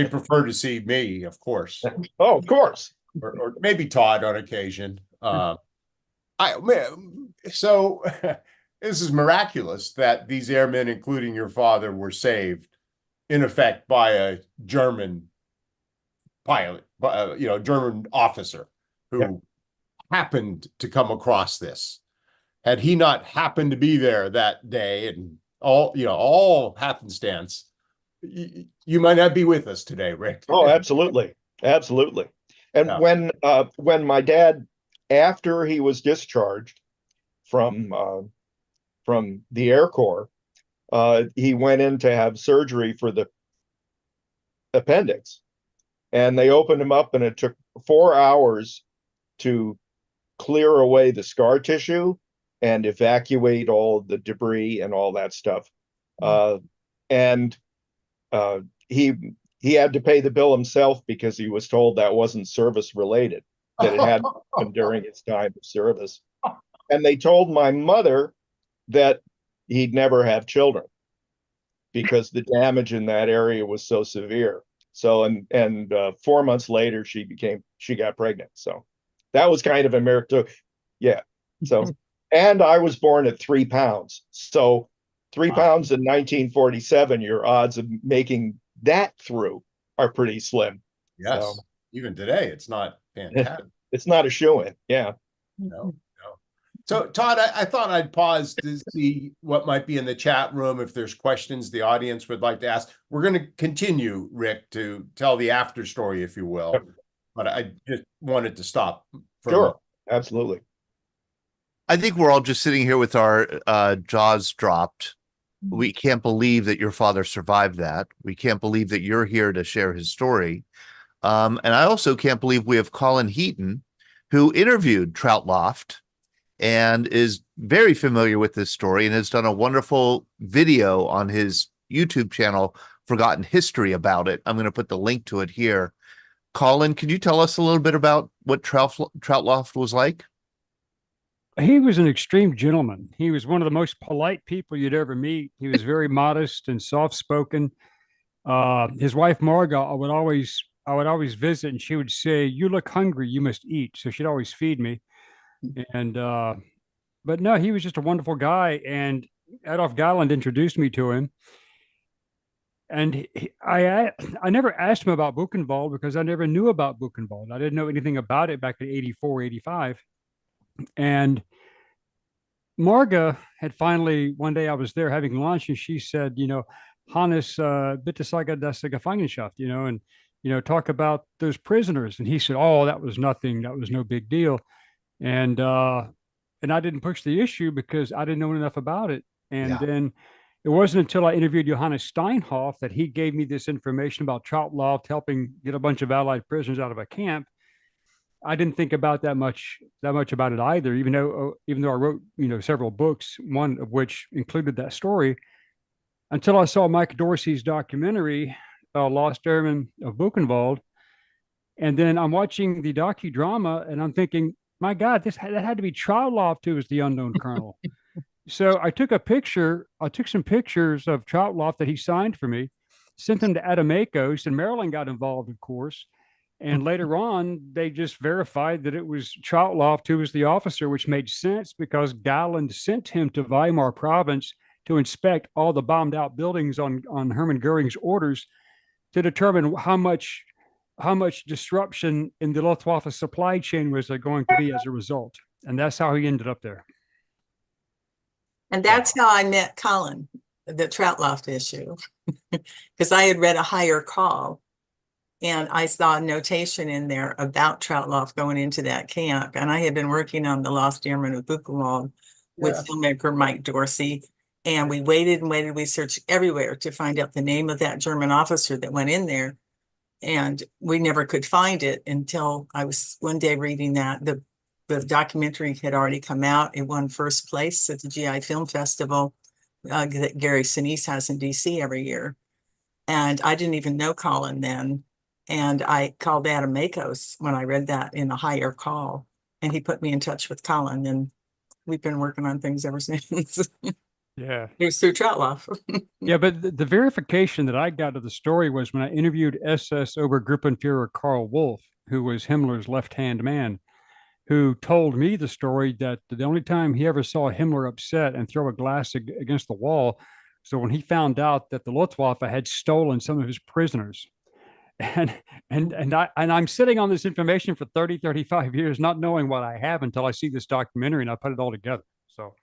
prefer to see me, of course. Oh, of course. Or maybe Todd on occasion. So this is miraculous that these airmen, including your father, were saved in effect by a German pilot, German officer who happened to come across this. Had he not happened to be there that day and all happenstance, you might not be with us today, Rick. Oh, absolutely. Absolutely. And when my dad, after he was discharged from the Air Corps, he went in to have surgery for the appendix, and they opened him up, and it took 4 hours to clear away the scar tissue and evacuate all the debris and all that stuff. And he had to pay the bill himself because he was told that wasn't service related, that it had happened during his time of service. And they told my mother that he'd never have children because the damage in that area was so severe. So, and 4 months later, she got pregnant. So that was kind of a miracle. Yeah. So, and I was born at 3 pounds. So 3 pounds in 1947, your odds of making that through are pretty slim. Yes. So, even today, it's not fantastic. It's not a shoo-in. Yeah. No. So, Todd, I thought I'd pause to see what might be in the chat room. If there's questions the audience would like to ask, we're going to continue, Rick, to tell the after story, if you will. But I just wanted to stop. Sure. Absolutely. I think we're all just sitting here with our jaws dropped. We can't believe that your father survived that. We can't believe that you're here to share his story. And I also can't believe we have Colin Heaton, who interviewed Troutloft and is very familiar with this story and has done a wonderful video on his YouTube channel, Forgotten History, about it. I'm going to put the link to it here. Colin, could you tell us a little bit about what Troutloft was like? He was an extreme gentleman. He was one of the most polite people you'd ever meet. He was very modest and soft-spoken. His wife, Marga, I would always visit, and she would say, "You look hungry, you must eat." So she'd always feed me. And but no, he was just a wonderful guy. And Adolf Galland introduced me to him. And I never asked him about Buchenwald because I never knew about Buchenwald. I didn't know anything about it back in 84, 85. And Marga had finally, one day I was there having lunch, and she said, Hannes, bitte sage das Gefangenschaft, and, talk about those prisoners. And he said, "Oh, that was nothing. That was no big deal." And I didn't push the issue because I didn't know enough about it. And then it wasn't until I interviewed Johannes Steinhoff that he gave me this information about Troutloft helping get a bunch of Allied prisoners out of a camp. I didn't think about that much about it either, even though I wrote, several books, one of which included that story, until I saw Mike Dorsey's documentary, Lost Airmen of Buchenwald. And then I'm watching the docudrama and I'm thinking, my God, that had to be Troutloft who was the unknown colonel. So I took some pictures of Troutloft that he signed for me, sent them to Adamakos, and Maryland got involved, of course. And later on, they just verified that it was Troutloft who was the officer, which made sense because Galland sent him to Weimar province to inspect all the bombed out buildings on Hermann Goering's orders to determine how much how much disruption in the Luftwaffe supply chain was there going to be as a result. And that's how he ended up there. And that's how I met Colin, the Troutloft issue, because I had read A Higher Call, and I saw a notation in there about Troutloft going into that camp. And I had been working on The Lost Airmen of Buchenwald with filmmaker Mike Dorsey. And we waited and waited. We searched everywhere to find out the name of that German officer that went in there. And we never could find it until I was one day reading that the documentary had already come out. It won first place at the GI Film Festival that Gary Sinise has in DC every year. And I didn't even know Colin then. And I called Adam Makos when I read that in A Higher Call. And he put me in touch with Colin. And we've been working on things ever since. Yeah. It was through Troutloff. Yeah, but the verification that I got of the story was when I interviewed SS Obergruppenführer Karl Wolf, who was Himmler's left-hand man, who told me the story that the only time he ever saw Himmler upset and throw a glass against the wall, so when he found out that the Luftwaffe had stolen some of his prisoners. And I'm sitting on this information for 35 years, not knowing what I have until I see this documentary and I put it all together. So.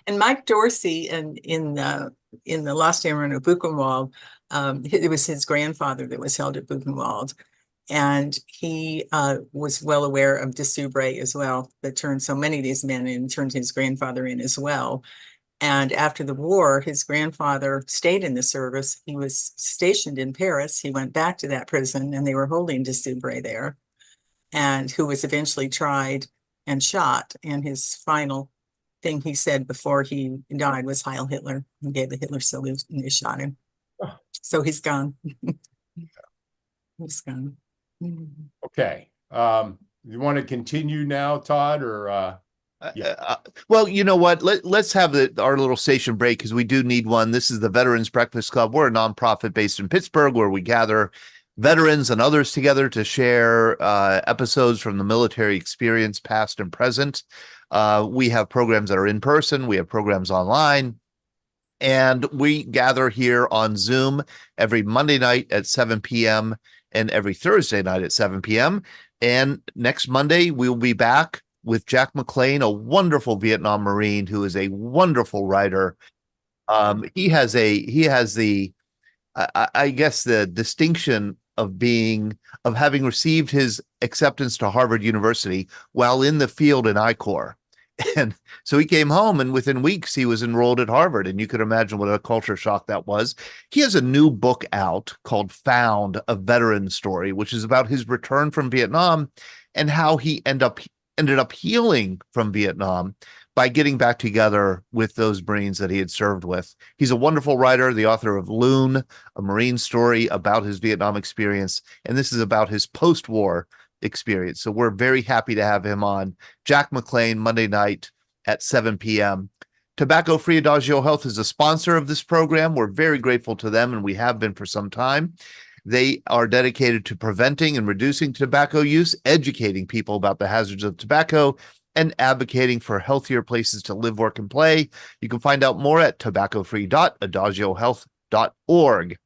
And Mike Dorsey, in the Lost Airmen of Buchenwald, it was his grandfather that was held at Buchenwald. And he was well aware of de Soubre as well, that turned so many of these men in, turned his grandfather in as well. And after the war, his grandfather stayed in the service. He was stationed in Paris. He went back to that prison and they were holding de Soubre there, and who was eventually tried and shot. And his final thing he said before he died was Heil Hitler. He gave the Hitler salute and they shot him. So he's gone. He's gone. Okay. You want to continue now, Todd, or well, you know what? Let's have our little station break because we do need one. This is the Veterans Breakfast Club. We're a nonprofit based in Pittsburgh where we gather veterans and others together to share episodes from the military experience, past and present. We have programs that are in person. We have programs online. And we gather here on Zoom every Monday night at 7 p.m. and every Thursday night at 7 p.m. And next Monday, we'll be back with Jack McLean, a wonderful Vietnam Marine who is a wonderful writer. He has the I guess the distinction of having received his acceptance to Harvard University while in the field in I Corps. And so he came home and within weeks he was enrolled at Harvard, and you could imagine what a culture shock that was. He has a new book out called Found, a Veteran Story, which is about his return from Vietnam and how he ended up healing from Vietnam by getting back together with those Marines that he had served with. He's a wonderful writer, the author of Loon, a Marine story about his Vietnam experience, and this is about his post-war experience. So we're very happy to have him on. Jack McLean, Monday night at 7 p.m. Tobacco Free Adagio Health is a sponsor of this program. We're very grateful to them, and we have been for some time. They are dedicated to preventing and reducing tobacco use, educating people about the hazards of tobacco, and advocating for healthier places to live, work, and play. You can find out more at tobaccofree.adagiohealth.org.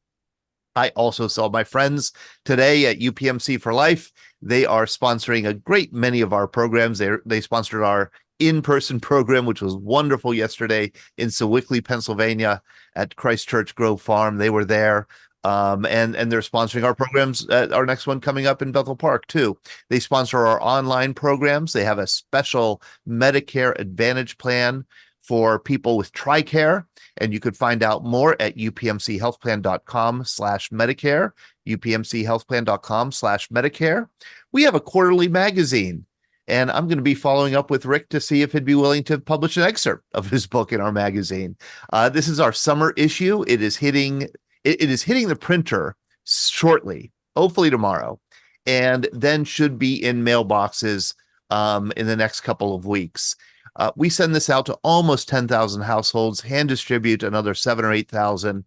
I also saw my friends today at UPMC for Life. They are sponsoring a great many of our programs. They sponsored our in-person program, which was wonderful yesterday in Sewickley, Pennsylvania at Christ Church Grove Farm. They were there. And they're sponsoring our programs, our next one coming up in Bethel Park too. They sponsor our online programs. They have a special Medicare Advantage plan for people with TRICARE, and you could find out more at upmchealthplan.com/Medicare, upmchealthplan.com/Medicare. We have a quarterly magazine, and I'm going to be following up with Rick to see if he'd be willing to publish an excerpt of his book in our magazine. This is our summer issue. It is hitting the printer shortly, hopefully tomorrow, and then should be in mailboxes in the next couple of weeks. We send this out to almost 10,000 households, hand distribute another 7,000 or 8,000.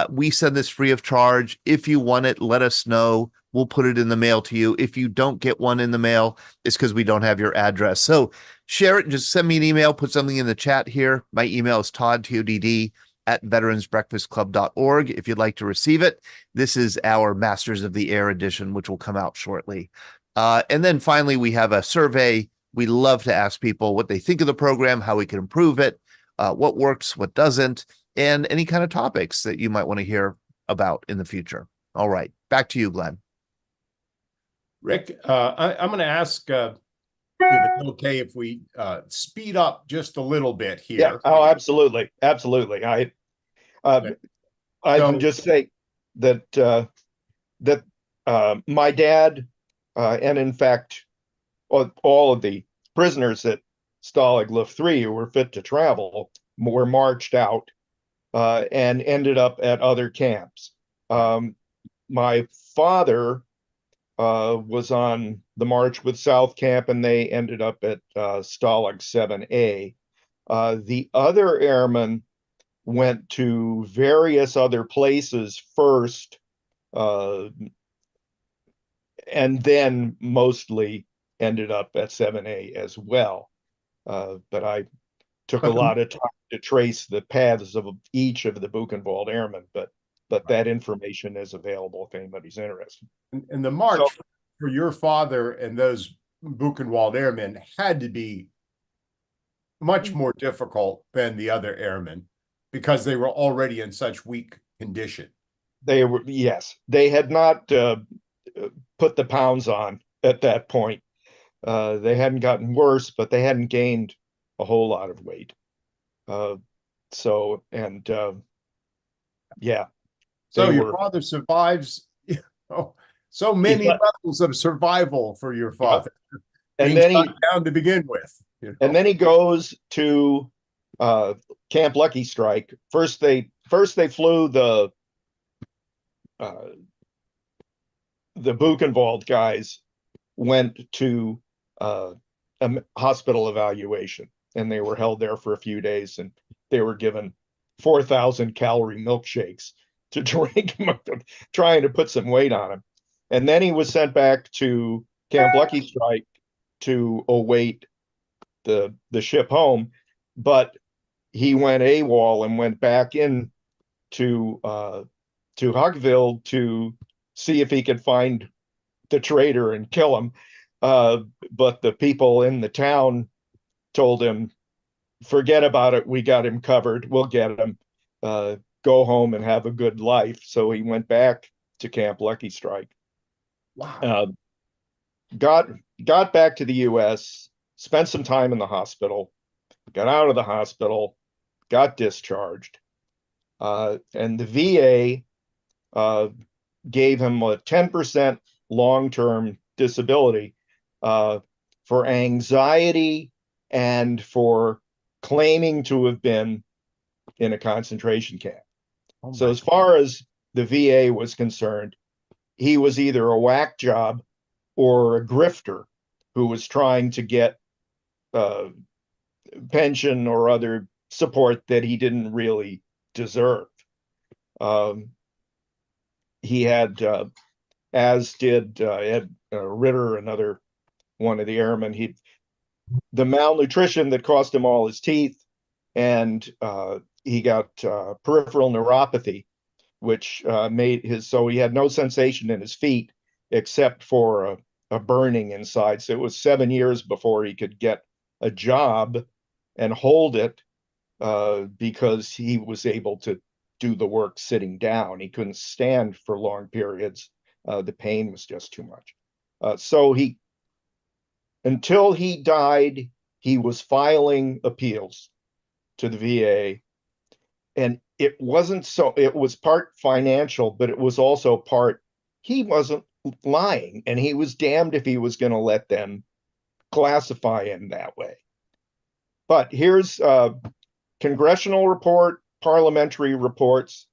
We send this free of charge. If you want it, let us know. We'll put it in the mail to you. If you don't get one in the mail, it's because we don't have your address. So share it. Just send me an email. Put something in the chat here. My email is Todd, Todd, at veteransbreakfastclub.org if you'd like to receive it. This is our Masters of the Air edition, which will come out shortly. And then finally, we have a survey. We love to ask people what they think of the program, how we can improve it, what works, what doesn't, and any kind of topics that you might want to hear about in the future. All right, back to you, Glenn. Rick, I'm going to ask if it's okay if we speed up just a little bit here. Yeah. Oh, absolutely. Absolutely. Okay. I So- can just say that my dad and in fact all of the prisoners at Stalag Luft 3 who were fit to travel were marched out and ended up at other camps. My father was on the march with South Camp, and they ended up at Stalag 7A. The other airmen went to various other places first, and then mostly ended up at 7A as well. But I took a lot of time to trace the paths of each of the Buchenwald airmen, but that information is available if anybody's interested. And the march for your father and those Buchenwald airmen had to be much more difficult than the other airmen because they were already in such weak condition. They were, yes, they had not put the pounds on at that point. They hadn't gotten worse, but they hadn't gained a whole lot of weight. Yeah. So your father survives, so many levels of survival for your father. And Being then he shot down to begin with. And then he goes to Camp Lucky Strike. First they flew the Buchenwald guys went to a hospital evaluation, and they were held there for a few days, and they were given 4,000 calorie milkshakes to drink, trying to put some weight on him. And then he was sent back to Camp Lucky Strike to await the ship home, but he went AWOL and went back in to Huckville to see if he could find the traitor and kill him. But the people in the town told him, forget about it. We got him covered. We'll get him. Go home and have a good life. So he went back to Camp Lucky Strike. Wow. Got back to the US, spent some time in the hospital, got out of the hospital, got discharged. And the VA gave him a 10% long-term disability for anxiety and for claiming to have been in a concentration camp. So as far as the VA was concerned, he was either a whack job or a grifter who was trying to get pension or other support that he didn't really deserve. He had, as did Ed Ritter, another one of the airmen, the malnutrition that cost him all his teeth, and he got peripheral neuropathy, which so he had no sensation in his feet except for a burning inside. So it was 7 years before he could get a job and hold it because he was able to do the work sitting down. He couldn't stand for long periods. The pain was just too much. So until he died, he was filing appeals to the VA. And it was part financial, but it was also part, he wasn't lying, and he was damned if he was going to let them classify him that way. But here's a congressional report, parliamentary reports.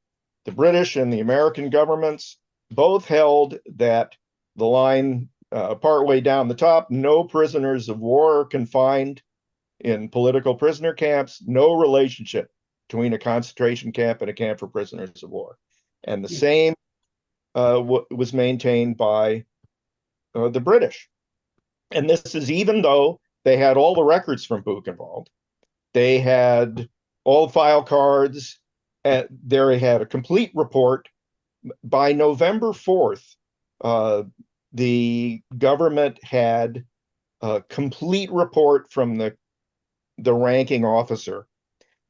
The British and the American governments both held that the line partway down the top, no prisoners of war are confined in political prisoner camps, no relationship between a concentration camp and a camp for prisoners of war. And the same was maintained by the British. And this is even though they had all the records from Buchenwald. They had all the file cards. and there had a complete report. By November 4th, the government had a complete report from the ranking officer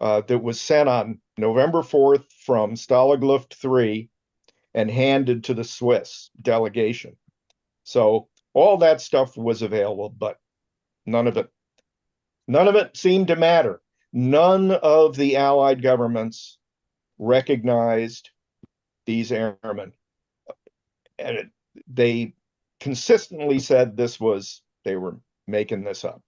that was sent on November 4th from Stalag 3 and handed to the Swiss delegation. So all that stuff was available, but none of it seemed to matter. None of the Allied governments recognized these airmen. And they consistently said they were making this up.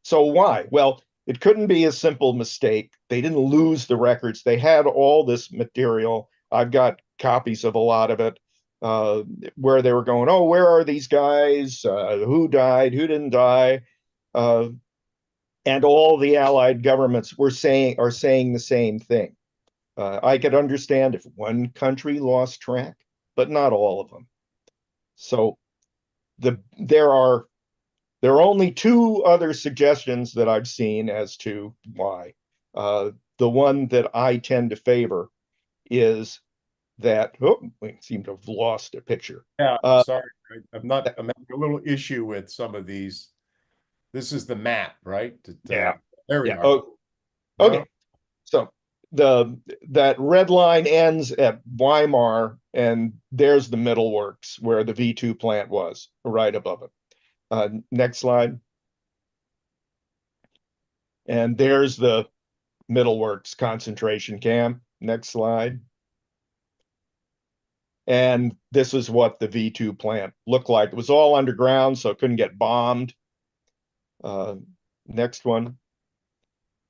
So why? Well, it couldn't be a simple mistake. They didn't lose the records. They had all this material. I've got copies of a lot of it, where they were going, oh, where are these guys? Who died? Who didn't die? And all the Allied governments are saying the same thing. I could understand if one country lost track, but not all of them. So there are only two other suggestions that I've seen as to why. The one that I tend to favor is that, we seem to have lost a picture. Yeah, sorry, I'm having a little issue with some of these. This is the map, right? Yeah. There we Yeah. are. Oh, okay. No. So that red line ends at Weimar, and there's the middle works where the V2 plant was, right above it. Next slide. And there's the middle works concentration camp. Next slide. And this is what the V2 plant looked like. It was all underground, so it couldn't get bombed. Next one.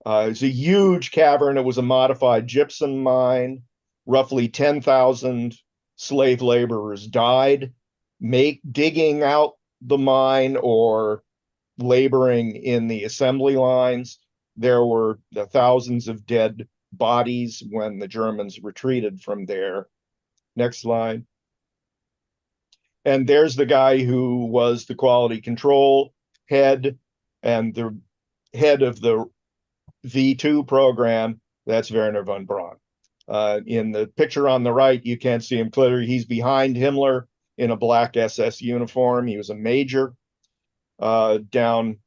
It's a huge cavern. It was a modified gypsum mine. Roughly 10,000 slave laborers died digging out the mine or laboring in the assembly lines. There were thousands of dead bodies when the Germans retreated from there. Next slide. And there's the guy who was the quality control head and the head of the V2 program. That's Werner von Braun. In the picture on the right, you can't see him clearly. He's behind Himmler in a black SS uniform. He was a major. Down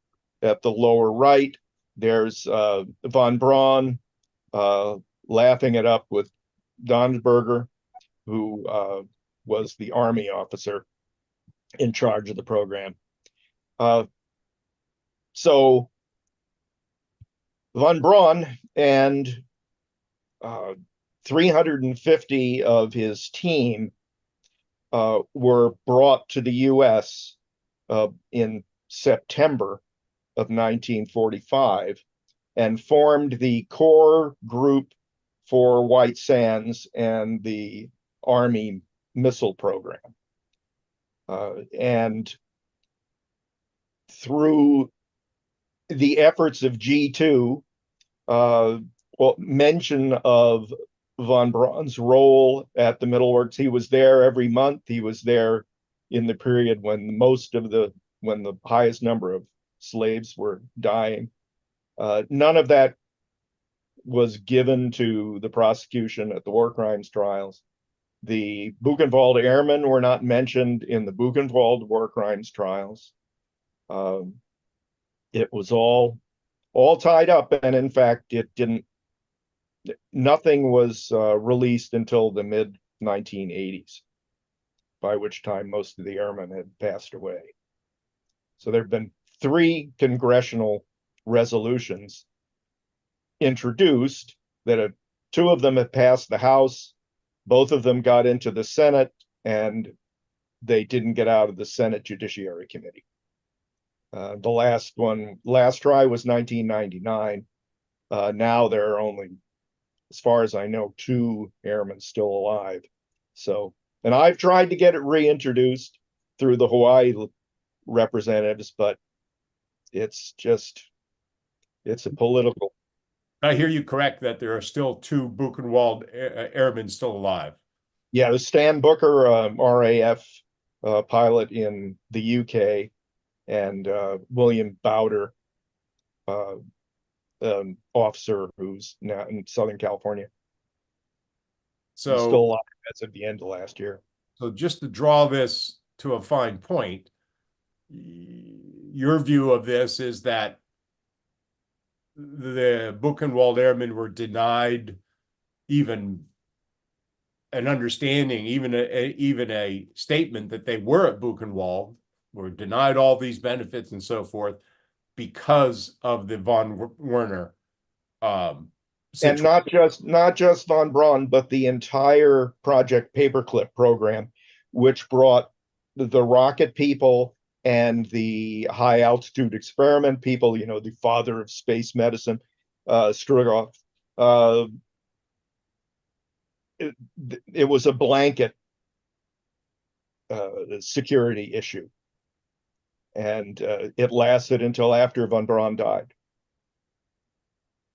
at the lower right, there's von Braun laughing it up with Donsberger, who was the army officer in charge of the program. So von Braun and 350 of his team were brought to the U.S. In September of 1945 and formed the core group for White Sands and the Army missile program. And through the efforts of G2, mention of von Braun's role at the Middle Works. He was there every month. He was there in the period when the highest number of slaves were dying. None of that was given to the prosecution at the war crimes trials. The Buchenwald airmen were not mentioned in the Buchenwald war crimes trials. It was all tied up, and in fact, nothing was released until the mid 1980s, by which time most of the airmen had passed away. So there have been 3 congressional resolutions introduced that 2 of them have passed the House, both of them got into the Senate, and they didn't get out of the Senate Judiciary Committee. The last try was 1999. Now there are only, as far as I know, 2 airmen still alive. So, and I've tried to get it reintroduced through the Hawaii representatives, but it's a political. I hear you correct that there are still 2 Buchenwald airmen still alive. Yeah, the Stan Booker, RAF pilot in the UK, and William Bowder, officer who's now in Southern California. He's still So, alive as of the end of last year. so just to draw this to a fine point, your view of this is that the Buchenwald airmen were denied even an understanding, even a statement that they were at Buchenwald, were denied all these benefits and so forth because of the von Werner And not just von Braun, but the entire Project Paperclip program, which brought the rocket people and the high altitude experiment people, you know, the father of space medicine, Strogoff. It was a blanket security issue, and it lasted until after von Braun died.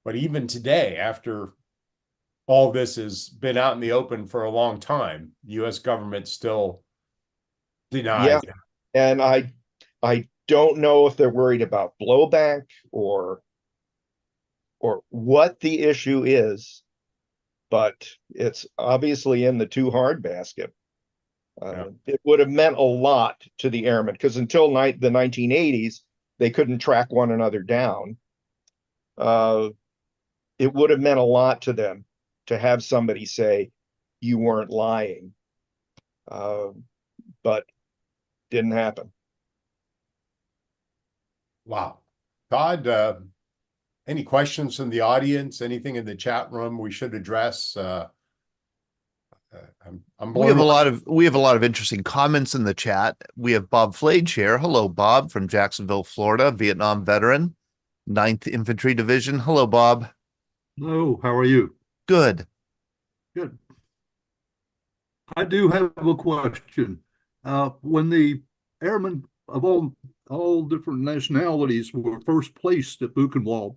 But even today, after all this has been out in the open for a long time, the U.S. government still denies it. And I don't know if they're worried about blowback or what the issue is, but it's obviously in the too hard basket. It would have meant a lot to the airmen, because until the 1980s, they couldn't track one another down. It would have meant a lot to them to have somebody say you weren't lying, but didn't happen. Wow. Todd, any questions from the audience? Anything in the chat room we should address? I'm We have a lot of interesting comments in the chat. We have Bob Flage here. Hello, Bob, from Jacksonville, Florida, Vietnam veteran, 9th Infantry Division. Hello, Bob. Hello, how are you? Good. Good. I do have a question. When the airmen of all different nationalities were first placed at Buchenwald,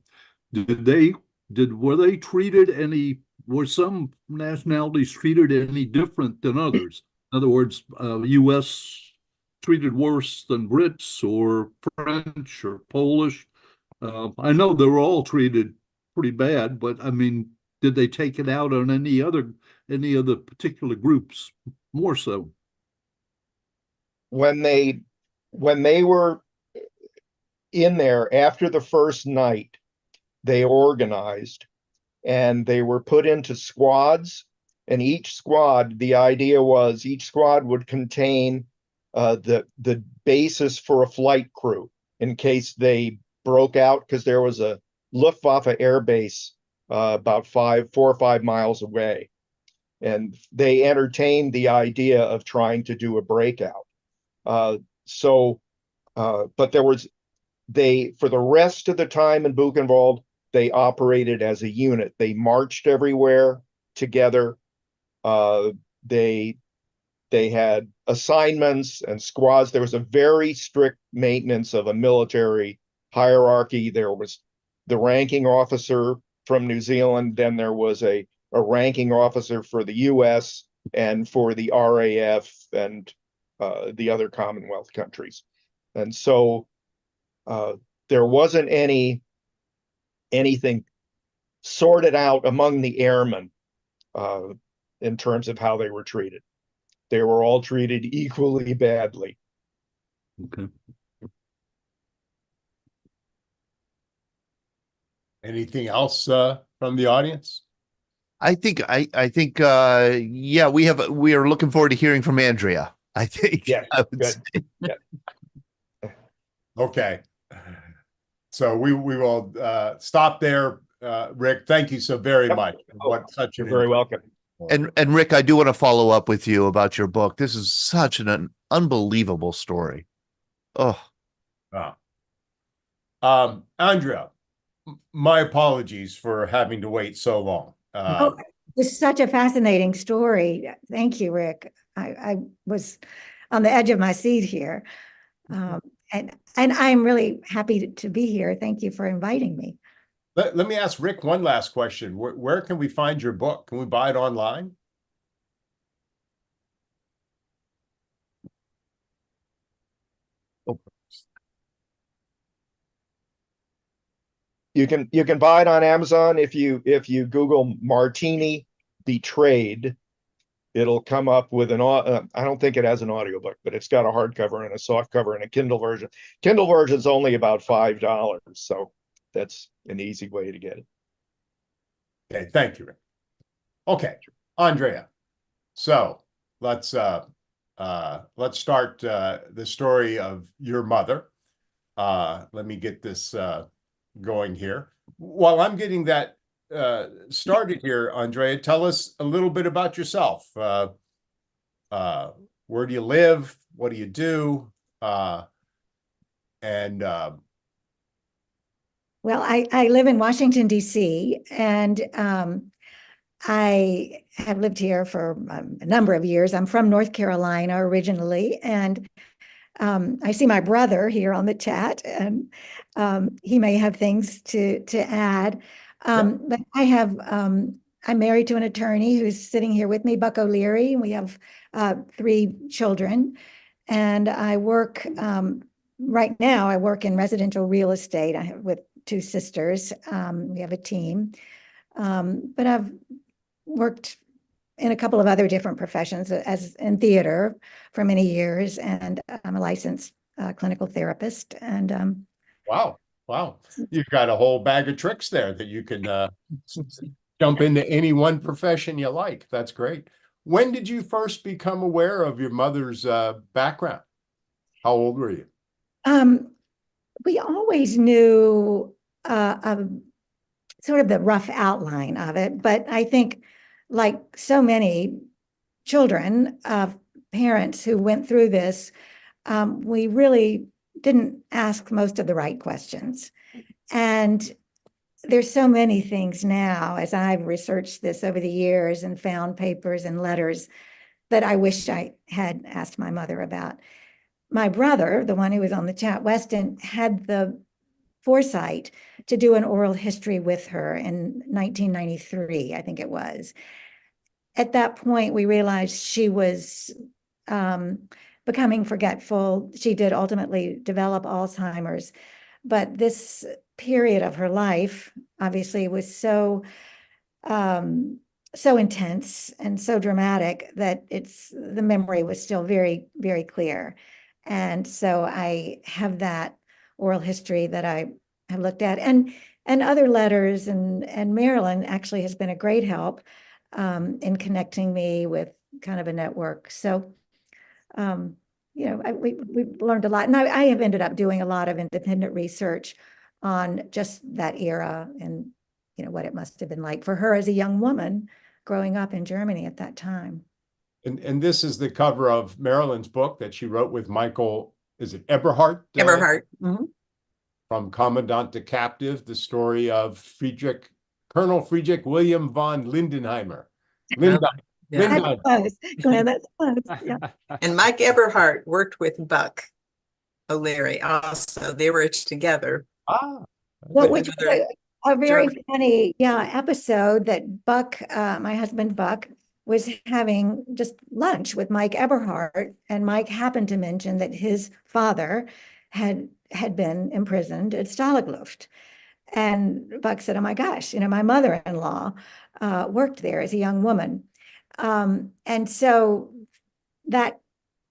were some nationalities treated any different than others? In other words, U.S. treated worse than Brits or French or Polish? I know they were all treated pretty bad, but I mean, did they take it out on any other particular groups more so? When they were in there after the first night, they organized and they were put into squads, and each squad, the idea was each squad would contain the basis for a flight crew in case they broke out, because there was a Luftwaffe air base about 4 or 5 miles away, and they entertained the idea of trying to do a breakout. But for the rest of the time in Buchenwald, they operated as a unit. They marched everywhere together. They had assignments and squads. There was a very strict maintenance of a military hierarchy. There was the ranking officer from New Zealand. Then there was a ranking officer for the U.S. and for the RAF and the other Commonwealth countries. And so there wasn't anything sorted out among the airmen in terms of how they were treated. They were all treated equally badly. Okay. Anything else from the audience? I think yeah, we are looking forward to hearing from Andrea. I think. Yeah, I would good. say. Yeah. Okay. So we will stop there. Rick, thank you so very much. You're very welcome. And Rick, I do want to follow up with you about your book. This is such an unbelievable story. Oh. Andrea, my apologies for having to wait so long. Oh, it's such a fascinating story. Thank you, Rick. I was on the edge of my seat here. And I'm really happy to be here. Thank you for inviting me. Let me ask Rick one last question. Where can we find your book? Can we buy it online? You can buy it on Amazon if you Google Martini Betrayed, it'll come up with I don't think it has an audiobook, but it's got a hardcover and a soft cover and a Kindle version. Kindle version's only about $5, so that's an easy way to get it. Okay, thank you, Rick. Okay, Andrea. So let's start the story of your mother. Let me get this going here. While I'm getting that started here, Andrea, tell us a little bit about yourself. Where do you live? What do you do? Well, I live in Washington, D.C., and I have lived here for a number of years. I'm from North Carolina originally, and I see my brother here on the chat, and he may have things to add. But I'm married to an attorney who's sitting here with me, Buck O'Leary, and we have 3 children. And I work right now. I work in residential real estate. I have with 2 sisters. We have a team, but I've worked in a couple of other different professions, as in theater for many years, and I'm a licensed clinical therapist. And wow, you've got a whole bag of tricks there that you can jump into any one profession you like. That's great. When did you first become aware of your mother's background? How old were you? We always knew sort of the rough outline of it, but I think, like so many children of parents who went through this, we really didn't ask most of the right questions. And there's so many things now, as I've researched this over the years and found papers and letters, that I wish I had asked my mother about. My brother, the one who was on the chat, Weston, had the foresight to do an oral history with her in 1993, I think it was. At that point, we realized she was becoming forgetful. She did ultimately develop Alzheimer's, but this period of her life obviously was so intense and so dramatic that the memory was still very, very clear. And so I have that oral history that I have looked at, and other letters, and Marilyn actually has been a great help in connecting me with kind of a network. So, we've learned a lot, and I have ended up doing a lot of independent research on just that era and, what it must have been like for her as a young woman growing up in Germany at that time. And this is the cover of Marilyn's book that she wrote with Michael, is it Eberhardt? Eberhardt. Mm-hmm. From Commandant to Captive, the story of Colonel Friedrich William von Lindenheimer. Yeah. That's close. Glenn, that's close. Yeah. And Mike Eberhardt worked with Buck O'Leary also. They were together. Well, which was a very funny episode that Buck, my husband Buck, was having just lunch with Mike Eberhardt, and Mike happened to mention that his father had been imprisoned at Stalag And Buck said, "Oh my gosh, my mother-in-law worked there as a young woman." And so that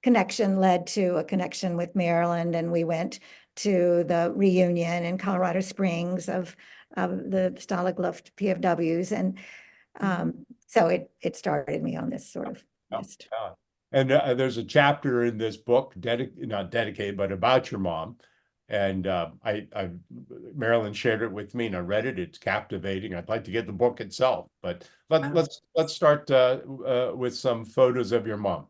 connection led to a connection with Maryland, and we went to the reunion in Colorado Springs of the Stalag Luft POWs. And so it started me on this sort of list. And there's a chapter in this book, not dedicated, but about your mom. And Marilyn shared it with me, and I read it. It's captivating. I'd like to get the book itself, but let's start with some photos of your mom.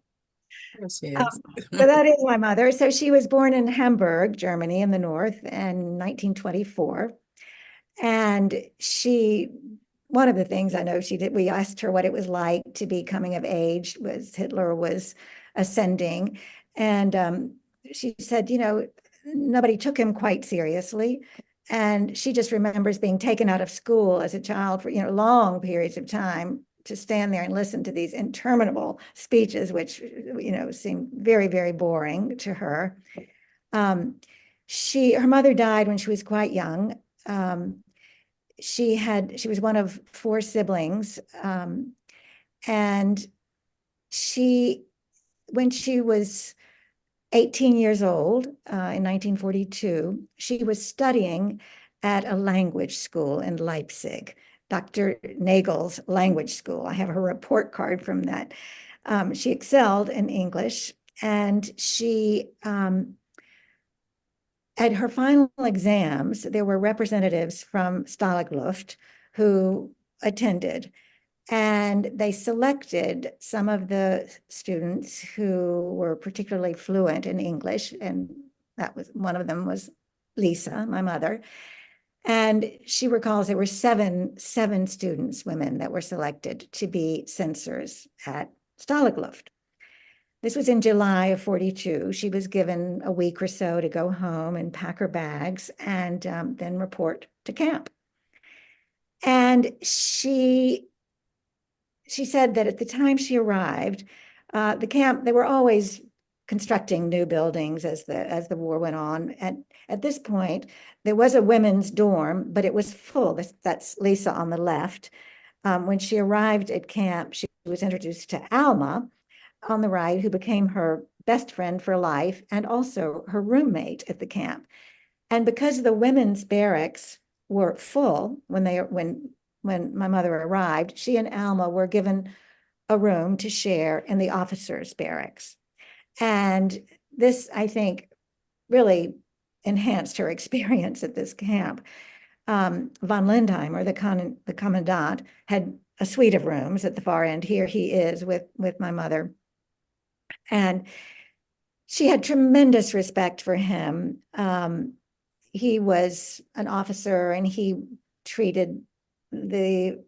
She is. So that is my mother. So she was born in Hamburg, Germany, in the north, in 1924. And one of the things I know she did, we asked her what it was like to be coming of age, was Hitler was ascending. And she said, nobody took him quite seriously. And she just remembers being taken out of school as a child for, long periods of time, to stand there and listen to these interminable speeches, which, seemed very, very boring to her. Her mother died when she was quite young. She was one of 4 siblings. And when she was 18 years old in 1942, she was studying at a language school in Leipzig, Dr. Nagel's language school. I have her report card from that. She excelled in English, and she, at her final exams, there were representatives from Stalag Luft who attended. And they selected some of the students who were particularly fluent in English, and that was one of them was Lisa, my mother. And she recalls there were seven students, women, that were selected to be censors at Stalag Luft. This was in July of 42. She was given a week or so to go home and pack her bags and then report to camp. And she said that at the time she arrived, the camp, they were always constructing new buildings as the war went on. And at this point, there was a women's dorm, but it was full. That's Lisa on the left. When she arrived at camp, she was introduced to Alma on the right, who became her best friend for life and also her roommate at the camp. And because the women's barracks were full when my mother arrived, she and Alma were given a room to share in the officers' barracks. And this, I think, really enhanced her experience at this camp. Von Lindheimer, the commandant, had a suite of rooms at the far end. Here he is with my mother. And she had tremendous respect for him. He was an officer, and he treated the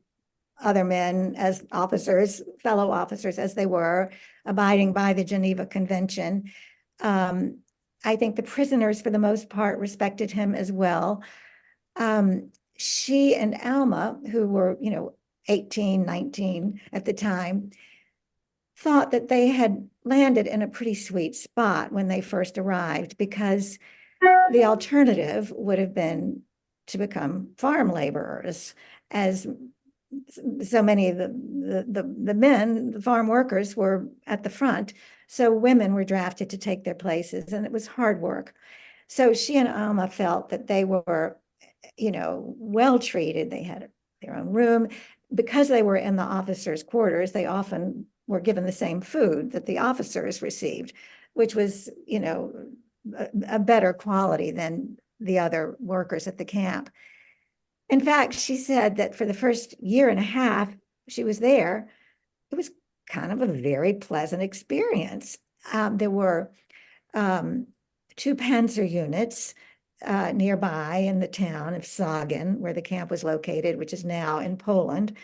other men as officers, fellow officers as they were, abiding by the Geneva Convention. I think the prisoners, for the most part, respected him as well. She and Alma, who were, 18, 19 at the time, thought that they had landed in a pretty sweet spot when they first arrived, because the alternative would have been to become farm laborers, as so many of the men, the farm workers, were at the front. So women were drafted to take their places, and it was hard work. So she and Alma felt that they were, well treated. They had their own room. Because they were in the officers' quarters, they often were given the same food that the officers received, which was, a better quality than the other workers at the camp. In fact, she said that for the first year and a half she was there, it was kind of a very pleasant experience. There were 2 Panzer units nearby in the town of Sagen, where the camp was located, which is now in Poland.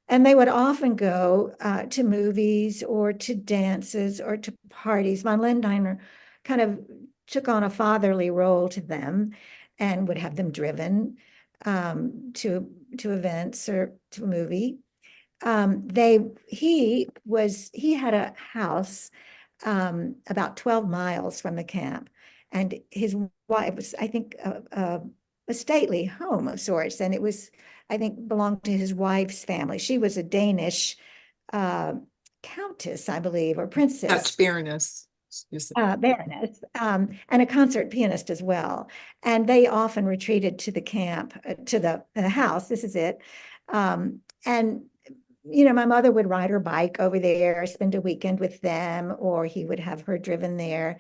And they would often go to movies or to dances or to parties. Von Lindheimer kind of took on a fatherly role to them and would have them driven to events or to a movie. He had a house about 12 miles from the camp, and his wife was, I think, a stately home of sorts, and it was, I think, belonged to his wife's family. She was a Danish countess, I believe, or princess. Dutch baroness. Baroness, and a concert pianist as well. And they often retreated to the camp, to the house. This is it. And, my mother would ride her bike over there, spend a weekend with them, or he would have her driven there.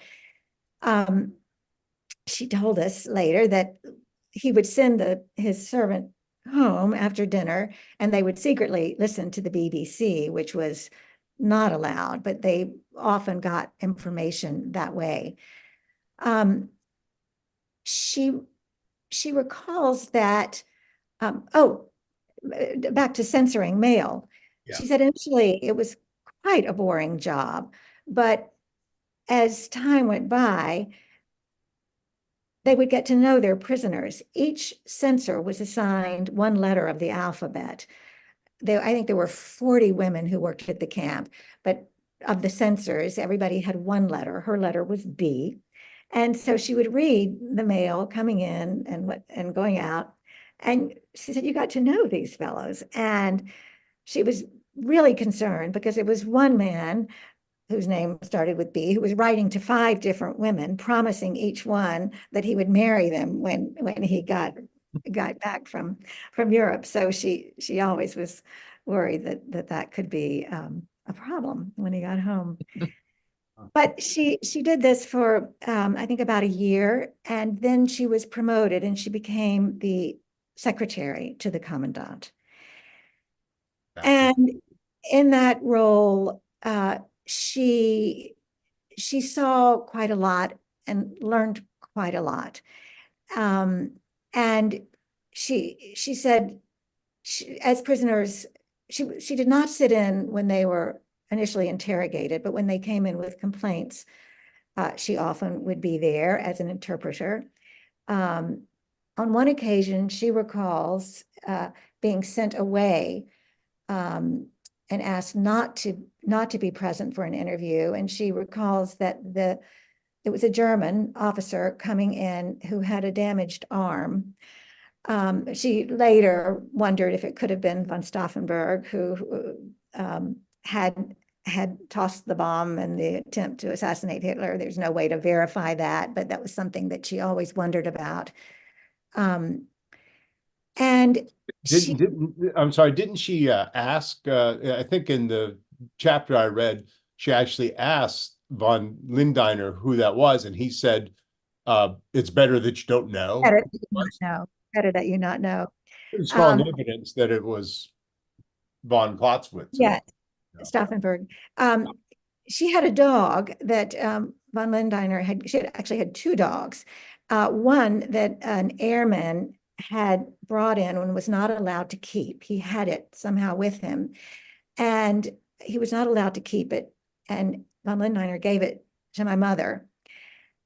She told us later that he would send his servant home after dinner, and they would secretly listen to the BBC, which was not allowed, but they often got information that way. She recalls that, back to censoring mail. Yeah. She said initially it was quite a boring job, but as time went by, they would get to know their prisoners. Each censor was assigned one letter of the alphabet. I think there were 40 women who worked at the camp, but of the censors, everybody had one letter. Her letter was B. And so she would read the mail coming in and going out. And she said, you got to know these fellows. And she was really concerned because it was one man whose name started with B, who was writing to 5 different women, promising each one that he would marry them when he got back from Europe. So she always was worried that could be a problem when he got home. But she did this for I think about a year, and then she was promoted and she became the secretary to the commandant. And in that role, she saw quite a lot and learned quite a lot. And she said, as prisoners, she did not sit in when they were initially interrogated, but when they came in with complaints, she often would be there as an interpreter. On one occasion, she recalls being sent away and asked not to be present for an interview. And she recalls that it was a German officer coming in who had a damaged arm. She later wondered if it could have been von Stauffenberg, who had tossed the bomb in the attempt to assassinate Hitler. There's no way to verify that, but that was something that she always wondered about. And I'm sorry, didn't she ask, I think in the chapter I read, she actually asked von Lindiner who that was, and he said, it's better that you don't know. Better that you not know. Better that you not know. Pretty strong evidence that it was von Clausewitz. Yeah, Stauffenberg. She had a dog that von Lindiner had. She actually had 2 dogs. One that an airman had brought in and was not allowed to keep. He had it somehow with him, and he was not allowed to keep it. And von Lindiner gave it to my mother,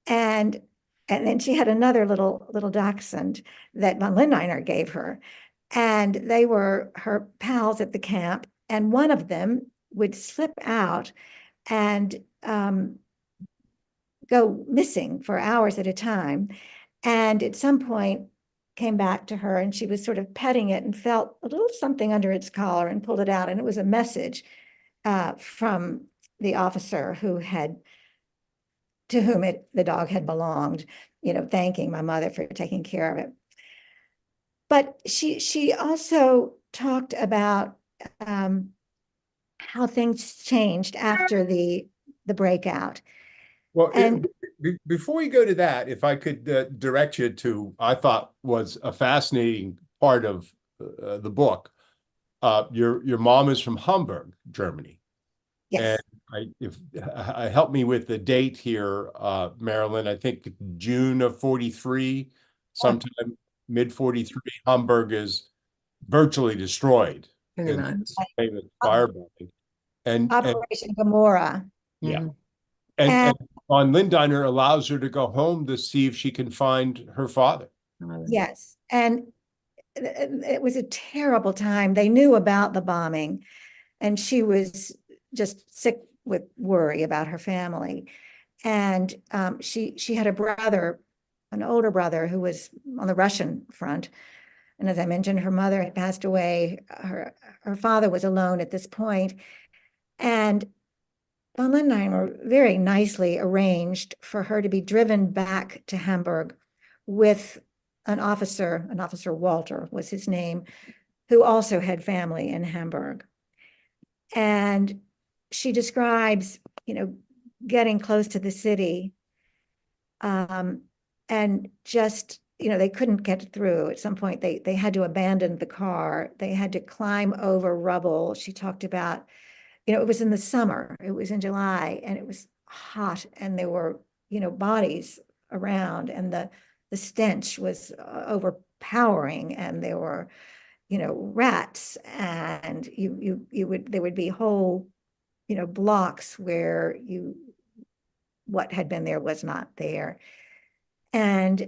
and then she had another little dachshund that von Lindiner gave her, and they were her pals at the camp. And one of them would slip out and go missing for hours at a time, and at some point came back to her, and she was sort of petting it and felt a little something under its collar and pulled it out, and it was a message from the officer to whom the dog had belonged, thanking my mother for taking care of it. But she also talked about how things changed after the breakout. Well, before we go to that, if I could direct you to, I thought was a fascinating part of the book. Your mom is from Hamburg, Germany. Yes. And help me with the date here, Marilyn. I think June of 43, sometime mid 43. Hamburg is virtually destroyed in the famous firebombing. And Operation Gomorrah. Yeah. Mm-hmm. And von Lindiner allows her to go home to see if she can find her father. Yes. And it was a terrible time. They knew about the bombing, and she was just sick with worry about her family. And she had a brother, an older brother, who was on the Russian front. And as I mentioned, her mother had passed away. Her father was alone at this point. And von Lindiner very nicely arranged for her to be driven back to Hamburg with an officer Walter was his name, who also had family in Hamburg. And she describes, getting close to the city, and just, they couldn't get through. At some point, they had to abandon the car. They had to climb over rubble. She talked about, it was in the summer. It was in July, and it was hot, and there were, bodies around, and the stench was overpowering, and there were, rats, and there would be whole, blocks where what had been there was not there. And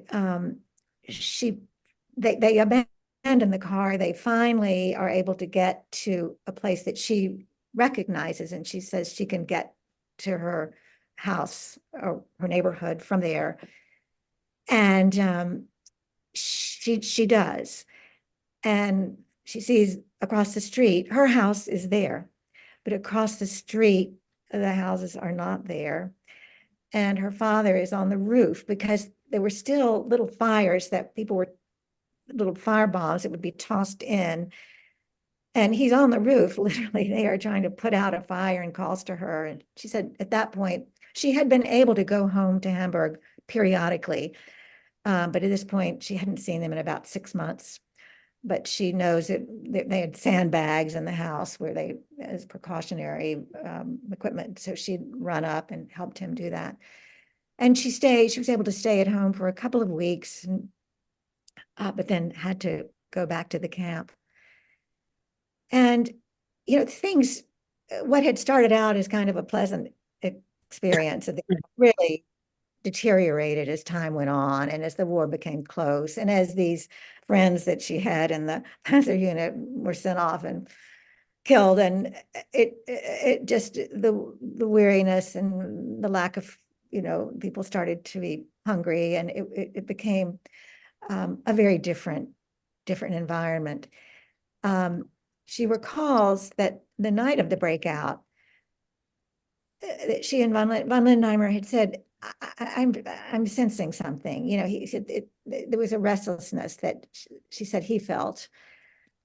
they abandoned the car. They finally are able to get to a place that she recognizes, and she says she can get to her house or her neighborhood from there. And she does. And she sees across the street, her house is there, but across the street, the houses are not there. And her father is on the roof because there were still little fires that people were, little fire bombs that would be tossed in. And he's on the roof, literally, they are trying to put out a fire, and calls to her. And she said at that point, she had been able to go home to Hamburg periodically. But at this point, she hadn't seen them in about 6 months. But she knows that they had sandbags in the house where they, as precautionary equipment. So she'd run up and helped him do that. And she was able to stay at home for a couple of weeks, but then had to go back to the camp. And, things, what had started out as kind of a pleasant experience, really deteriorated as time went on, and as the war became close, and as these friends that she had in the Panzer unit were sent off and killed, and it just, the weariness and the lack of, people started to be hungry, and it became a very different environment. She recalls that the night of the breakout, that she and von Lindenheimer had said, I'm sensing something. He said there was a restlessness that she said he felt.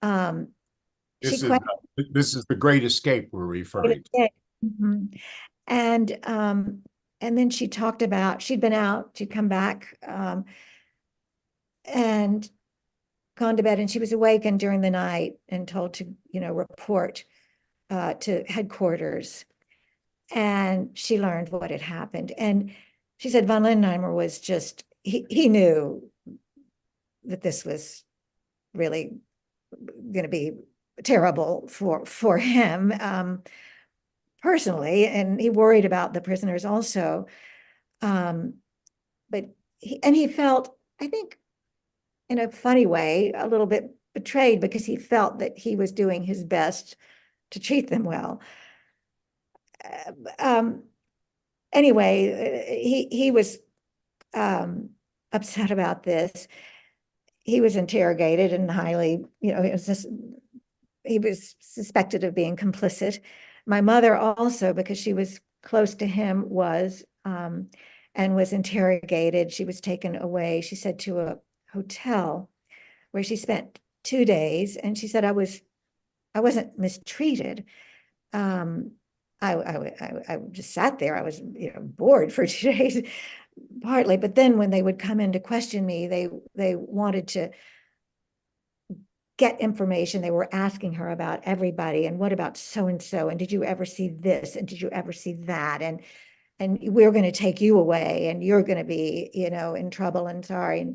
This is the Great Escape we're referring to. Mm-hmm. And then she talked about, she'd been out, she'd come back and gone to bed, and she was awakened during the night and told to, report to headquarters. And she learned what had happened. And she said von Lindenheimer was just, he knew that this was really going to be terrible for him personally, and he worried about the prisoners also. But he felt, I think, in a funny way, a little bit betrayed, because he felt that he was doing his best to treat them well. Anyway, he was upset about this. He was interrogated and highly, he was suspected of being complicit. My mother also, because she was close to him, was and was interrogated. She was taken away, she said, to a hotel where she spent 2 days, and she said, I wasn't mistreated. I just sat there. I was, bored for 2 days, partly. But then when they would come in to question me, they wanted to get information. They were asking her about everybody, and what about so and so, and did you ever see this, and did you ever see that, and we're going to take you away, and you're going to be, in trouble, and sorry.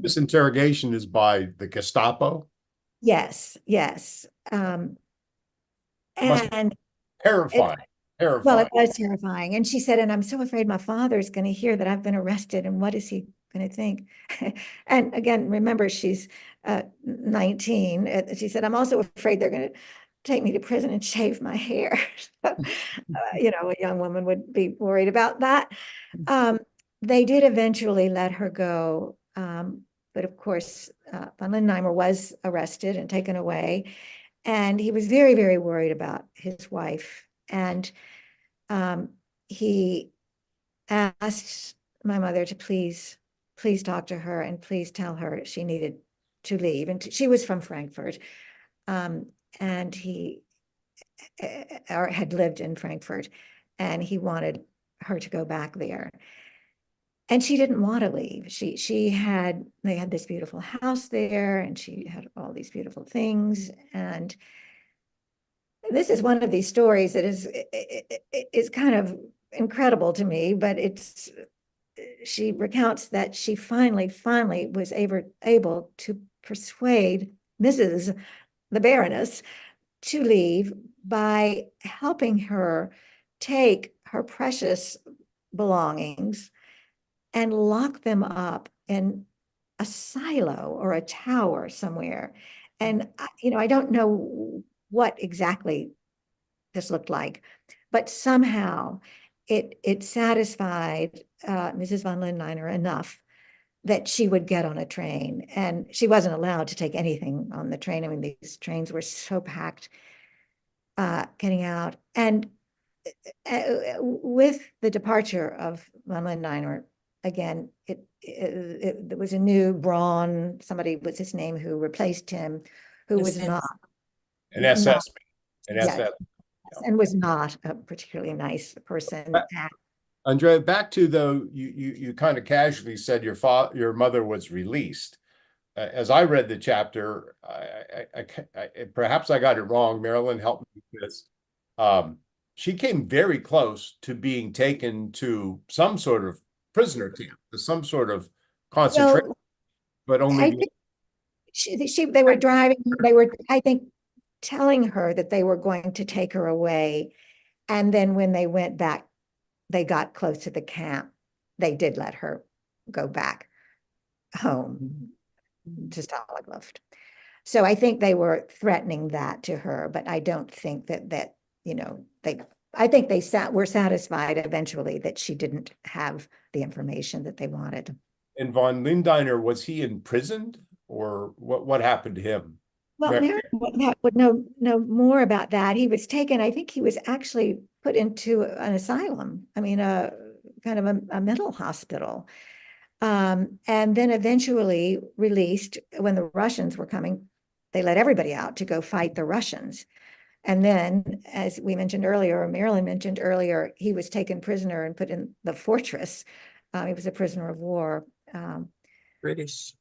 This interrogation is by the Gestapo? Yes. And terrifying. Well, it was terrifying. And she said, and I'm so afraid my father is going to hear that I've been arrested, and what is he going to think? And again, remember, she's 19. She said, I'm also afraid they're going to take me to prison and shave my hair. A young woman would be worried about that. They did eventually let her go. But of course, von Lindenheimer was arrested and taken away. And he was very, very worried about his wife. And he asked my mother to please talk to her, and please tell her she needed to leave. And she was from Frankfurt. And he had lived in Frankfurt, and he wanted her to go back there. And she didn't want to leave. They had this beautiful house there, and she had all these beautiful things. And this is one of these stories that is kind of incredible to me, but she recounts that she finally was able to persuade Mrs. the Baroness to leave by helping her take her precious belongings and lock them up in a silo or a tower somewhere. And, I don't know what exactly this looked like, but somehow it satisfied Mrs. von Lindenheimer enough that she would get on a train, and she wasn't allowed to take anything on the train. I mean, these trains were so packed getting out. And with the departure of von Lindner, again, there was a new Braun, somebody was his name, who replaced him, who was not An SS, an yes, SS. and was not a particularly nice person. Andrea, back to you kind of casually said your mother was released. As I read the chapter, perhaps I got it wrong. Marilyn, help me with this. She came very close to being taken to some sort of prisoner camp, to some sort of concentration, but only. I think they were driving. They were, I think, telling her that they were going to take her away, and then when they went back, they got close to the camp, they did let her go back home to Stalag. So I think they were threatening that to her, but I don't think that I think they were satisfied eventually that she didn't have the information that they wanted. And von Lindner, was he imprisoned, or what happened to him? Well, Mary would know more about that. He was taken, I think he was actually put into an asylum. I mean, kind of a mental hospital. And then eventually released when the Russians were coming. They let everybody out to go fight the Russians. And then, as we mentioned earlier, or Marilyn mentioned earlier, he was taken prisoner and put in the fortress. He was a prisoner of war. British.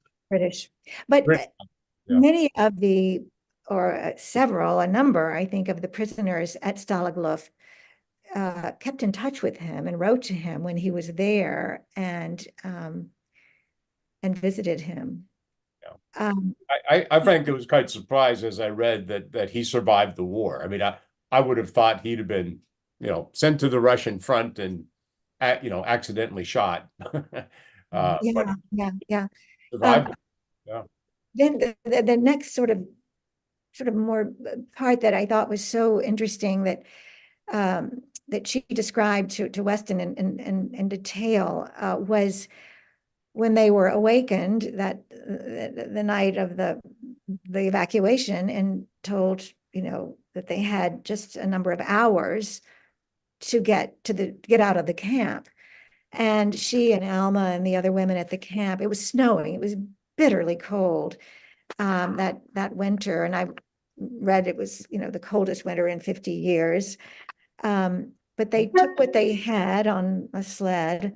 But Yeah. many of a number, I think, of the prisoners at Stalag Luft kept in touch with him and wrote to him when he was there and visited him. Yeah. I frankly was quite surprised as I read that he survived the war. I mean, I would have thought he'd have been, sent to the Russian front and, accidentally shot. Yeah. Survived. Then the next sort of more part that I thought was so interesting that that she described to Weston in detail was when they were awakened that the night of the evacuation and told that they had just a number of hours to get out of the camp. And she and Alma and the other women at the camp, it was snowing, it was bitterly cold that winter, and I read it was the coldest winter in 50 years. But they took what they had on a sled,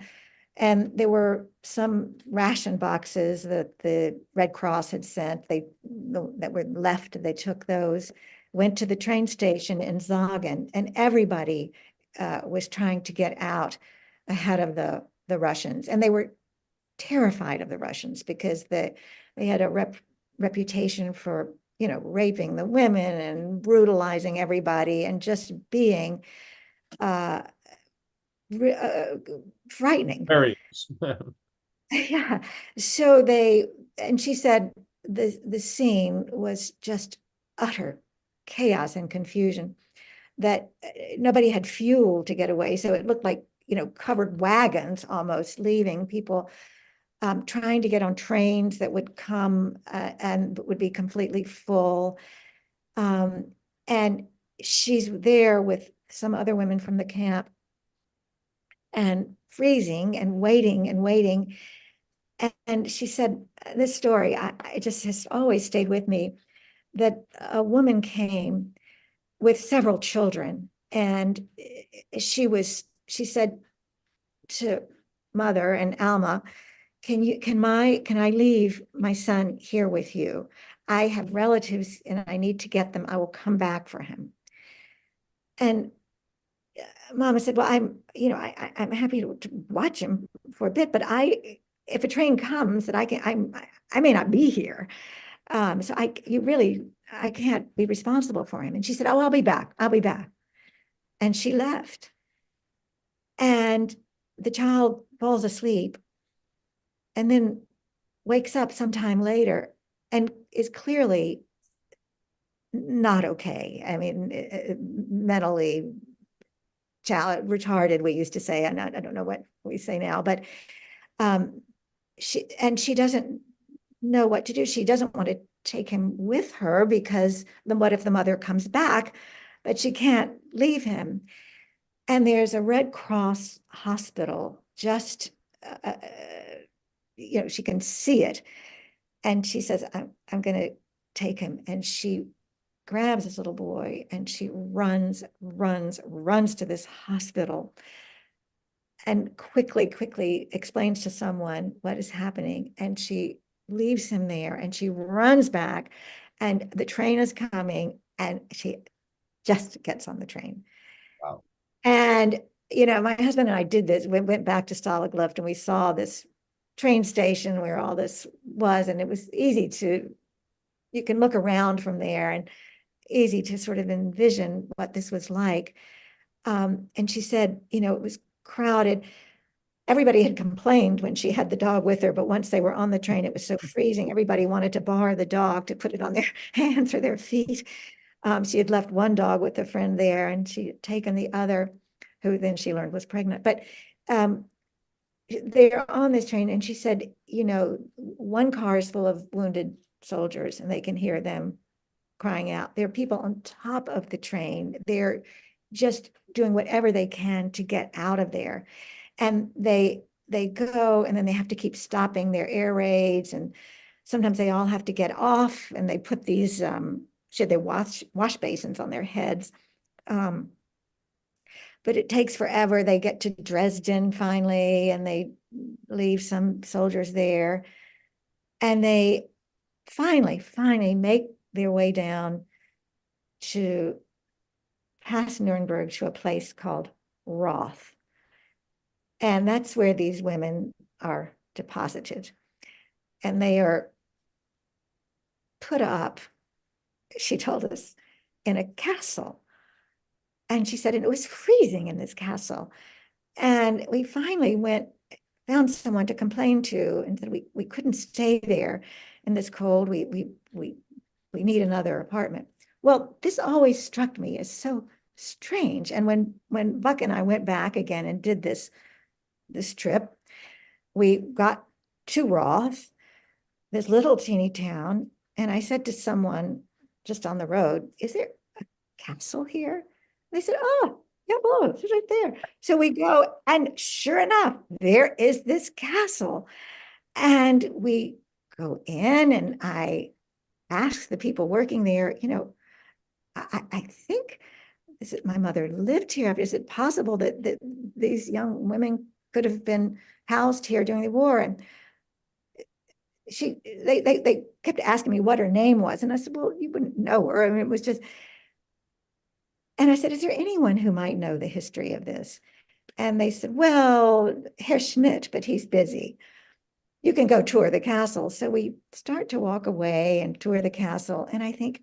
and there were some ration boxes that the Red Cross had sent. That were left. They took those, went to the train station in Zagen, and everybody was trying to get out ahead of the Russians, and they were terrified of the Russians because they had a reputation for raping the women and brutalizing everybody and just being frightening. Very. Yeah. So and she said the scene was just utter chaos and confusion, that nobody had fuel to get away. So it looked like, covered wagons almost, leaving people trying to get on trains that would come and would be completely full. And she's there with some other women from the camp and freezing and waiting. And she said, this story, it just has always stayed with me, that a woman came with several children, and she said to Mother and Alma, can I leave my son here with you? I have relatives and I need to get them. I will come back for him. And Mama said, well, I'm happy to watch him for a bit, but if a train comes that I may not be here. So I can't be responsible for him. And she said, oh, I'll be back. And she left. And the child falls asleep and then wakes up sometime later and is clearly not okay. I mean, mentally retarded, we used to say, and I don't know what we say now, but she doesn't know what to do. She doesn't want to take him with her because then what if the mother comes back, but she can't leave him. And there's a Red Cross hospital just, she can see it. And she says, I'm going to take him. And she grabs this little boy and she runs to this hospital and quickly explains to someone what is happening. And she leaves him there and she runs back and the train is coming and she just gets on the train. Wow. And, my husband and I did this. We went back to Stalag Luft and we saw this train station where all this was, and it was easy you can look around from there and easy to sort of envision what this was like. And she said, it was crowded. Everybody had complained when she had the dog with her, but once they were on the train, it was so freezing. Everybody wanted to bar the dog to put it on their hands or their feet. She had left one dog with a friend there and she had taken the other, who then she learned was pregnant. But they're on this train and she said, one car is full of wounded soldiers and they can hear them crying out. There are people on top of the train. They're just doing whatever they can to get out of there. And they go and then they have to keep stopping their air raids. And sometimes they all have to get off and they put these, they wash basins on their heads. But it takes forever. They get to Dresden finally, and they leave some soldiers there. And they finally make their way down to past Nuremberg to a place called Roth. And that's where these women are deposited. And they are put up, she told us, in a castle. And she said, and it was freezing in this castle. And we finally found someone to complain to and said, we couldn't stay there in this cold. We need another apartment. Well, this always struck me as so strange. And when Buck and I went back again and did this trip, we got to Roth, this little teeny town. And I said to someone just on the road, is there a castle here? They said, oh, yeah, well, it's right there. So we go, and sure enough, there is this castle. And we go in, and I asked the people working there, I think, is it my mother lived here? Is it possible that these young women could have been housed here during the war? And they kept asking me what her name was. And I said, well, you wouldn't know her. I mean, it was just, and I said, is there anyone who might know the history of this? And they said, well, Herr Schmidt, but he's busy. You can go tour the castle. So we start to walk away and tour the castle. And I think,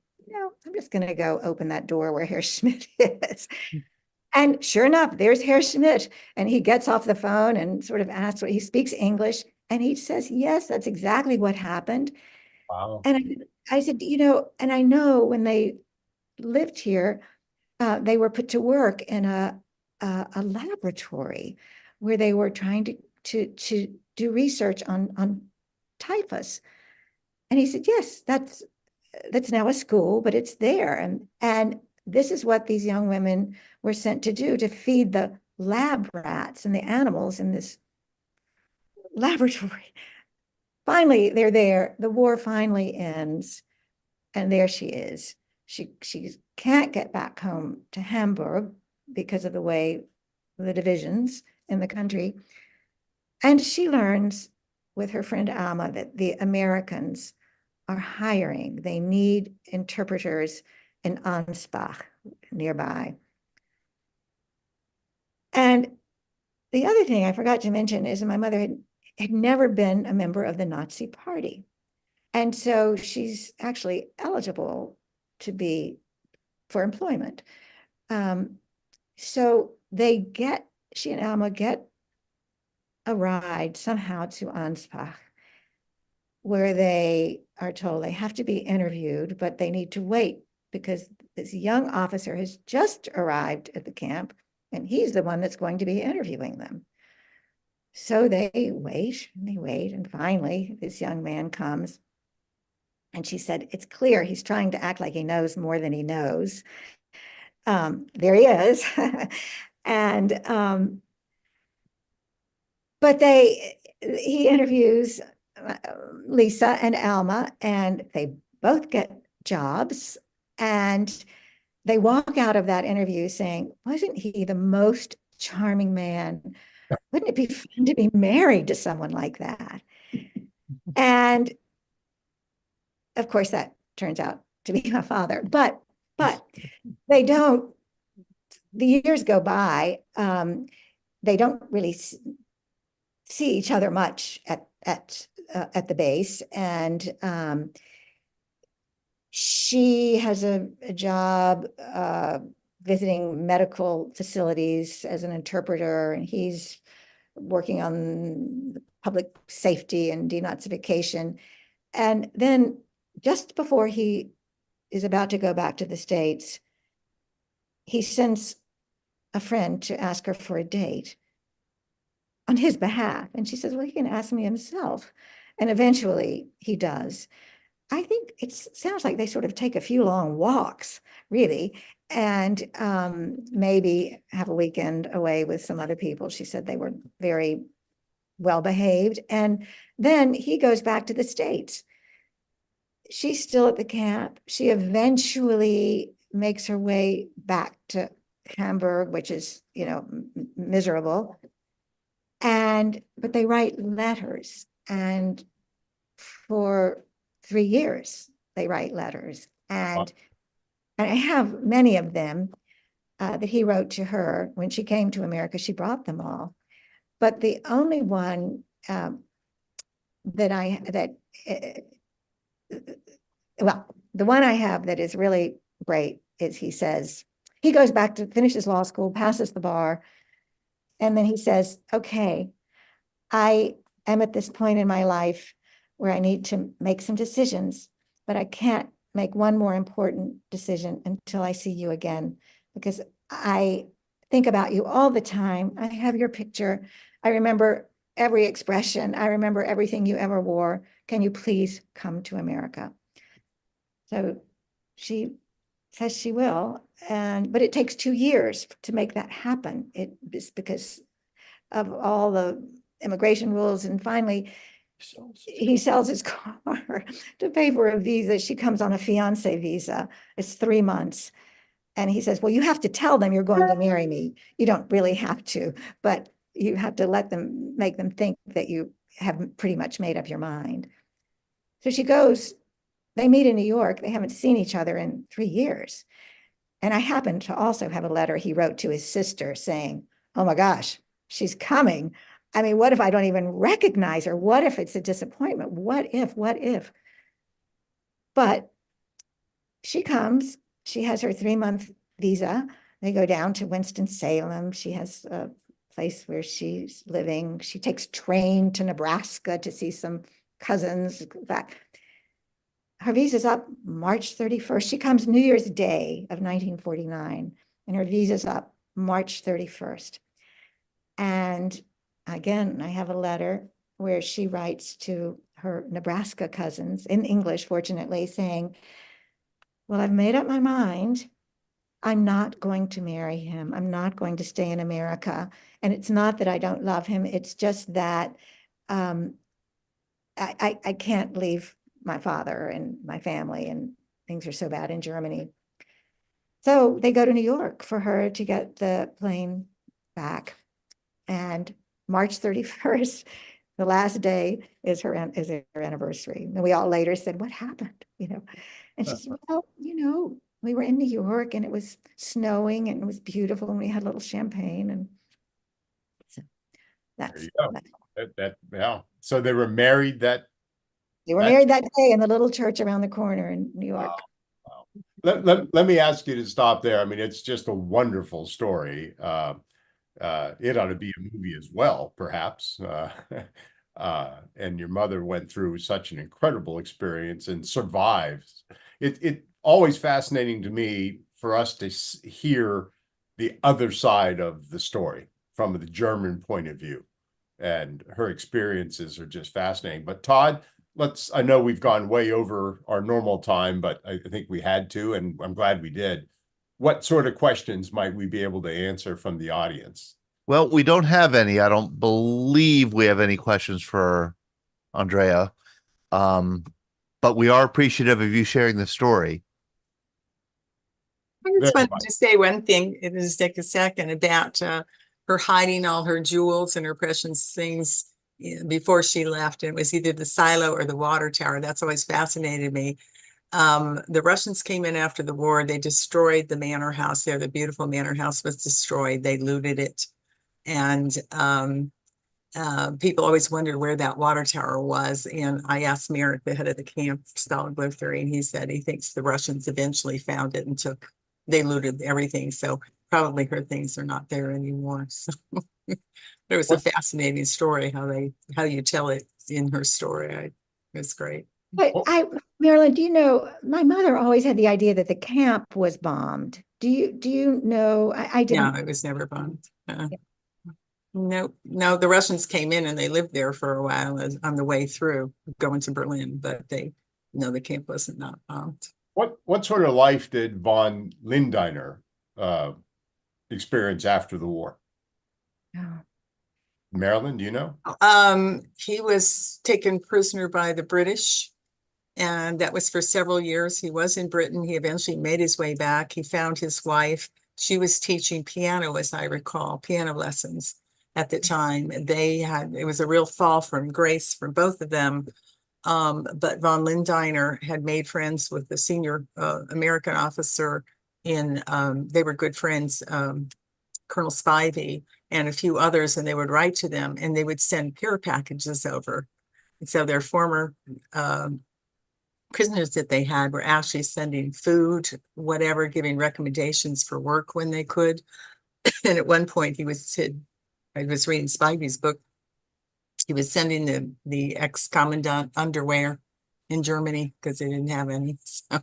I'm just going to go open that door where Herr Schmidt is. And sure enough, there's Herr Schmidt. And he gets off the phone and sort of asks what he speaks English. And he says, yes, that's exactly what happened. Wow. And I said, and I know when they lived here, they were put to work in a laboratory where they were trying to do research on typhus. And he said, yes, that's now a school, but it's there. And this is what these young women were sent to do, to feed the lab rats and the animals in this laboratory. Finally, they're there. The war finally ends. And there she is. She can't get back home to Hamburg because of the way the divisions in the country. And she learns with her friend Alma that the Americans are hiring. They need interpreters in Ansbach nearby. And the other thing I forgot to mention is my mother had never been a member of the Nazi Party. And so she's actually eligible to be for employment. So she and Alma get a ride somehow to Ansbach, where they are told they have to be interviewed, but they need to wait because this young officer has just arrived at the camp and he's the one that's going to be interviewing them. So they wait and they wait. And finally, this young man comes. And she said, it's clear he's trying to act like he knows more than he knows. There he is. And, but he interviews Lisa and Alma, and they both get jobs. And they walk out of that interview saying, wasn't he the most charming man? Wouldn't it be fun to be married to someone like that? And of course, that turns out to be my father. But they don't, the years go by, they don't really see each other much at the base. And she has a job visiting medical facilities as an interpreter, and he's working on public safety and denazification. And then just before he is about to go back to the States, he sends a friend to ask her for a date on his behalf. And she says, well, he can ask me himself. And eventually he does. I think it sounds like they sort of take a few long walks, really, and maybe have a weekend away with some other people. She said they were very well behaved. And then he goes back to the States. She's still at the camp. She eventually makes her way back to Hamburg, which is, miserable. But they write letters, and for 3 years they write letters, and I have many of them that he wrote to her. When she came to America, she brought them all, but the only one the one I have that is really great is he says, he goes back to finishes law school, passes the bar, and then he says, okay, I am at this point in my life where I need to make some decisions, but I can't make one more important decision until I see you again, because I think about you all the time. I have your picture. I remember every expression. I remember everything you ever wore. Can you please come to America? So she says she will, but it takes 2 years to make that happen. It is because of all the immigration rules, and finally he sells his car to pay for a visa. She comes on a fiance visa. It's 3 months. And he says, well, you have to tell them you're going to marry me. You don't really have to, but you have to make them think that you have pretty much made up your mind. So she goes, they meet in New York. They haven't seen each other in 3 years. And I happen to also have a letter he wrote to his sister saying, oh my gosh, she's coming. I mean, what if I don't even recognize her? What if it's a disappointment? What if? But she comes, she has her 3-month visa. They go down to Winston-Salem. She has a place where she's living. She takes train to Nebraska to see some cousins. In fact, her visa's up March 31st. She comes New Year's Day of 1949, and her visa's up March 31st. And again, I have a letter where she writes to her Nebraska cousins in English, fortunately, saying, well, I've made up my mind. I'm not going to marry him. I'm not going to stay in America. And it's not that I don't love him. It's just that I can't leave my father and my family, and things are so bad in Germany. So they go to New York for her to get the plane back. And March 31st, the last day is her anniversary. And we all later said, what happened? And she said, well, we were in New York and it was snowing and it was beautiful and we had a little champagne. And so that's yeah. So they were married that day in the little church around the corner in New York. Wow. Let me ask you to stop there. I mean, it's just a wonderful story. It ought to be a movie as well, perhaps. And your mother went through such an incredible experience and survives. It always fascinating to me for us to hear the other side of the story from the German point of view. and her experiences are just fascinating. But Todd, I know we've gone way over our normal time, but I think we had to, and I'm glad we did. What sort of questions might we be able to answer from the audience? Well, we don't have any. I don't believe we have any questions for Andrea. But we are appreciative of you sharing the story. I just Very wanted to say one thing, it just take a second, about her hiding all her jewels and her precious things before she left. It was either the silo or the water tower. That's always fascinated me. The Russians came in after the war. They destroyed the manor house there. The beautiful manor house was destroyed. They looted it. And people always wondered where that water tower was. And I asked Merrick, the head of the camp, Solid Glue Theory, and he said he thinks the Russians eventually found it and they looted everything. So probably her things are not there anymore. So it was a fascinating story how you tell it in her story. It was great. But Marilyn, do you know, my mother always had the idea that the camp was bombed. Do you know? I didn't. No, it was never bombed. No, the Russians came in and they lived there for a while on the way through going to Berlin, but the camp wasn't not bombed. What sort of life did von Lindiner experience after the war? Oh. Marilyn, do you know? He was taken prisoner by the British, and that was for several years. He was in Britain. He eventually made his way back. He found his wife. She was teaching piano, as I recall, piano lessons at the time. It was a real fall from grace for both of them. But von Lindiner had made friends with the senior American officer they were good friends, Colonel Spivey and a few others, and they would write to them and they would send care packages over. And so their former prisoners that they had were actually sending food, whatever, giving recommendations for work when they could. And at one point I was reading Spivey's book. He was sending the ex-commandant underwear in Germany because they didn't have any. So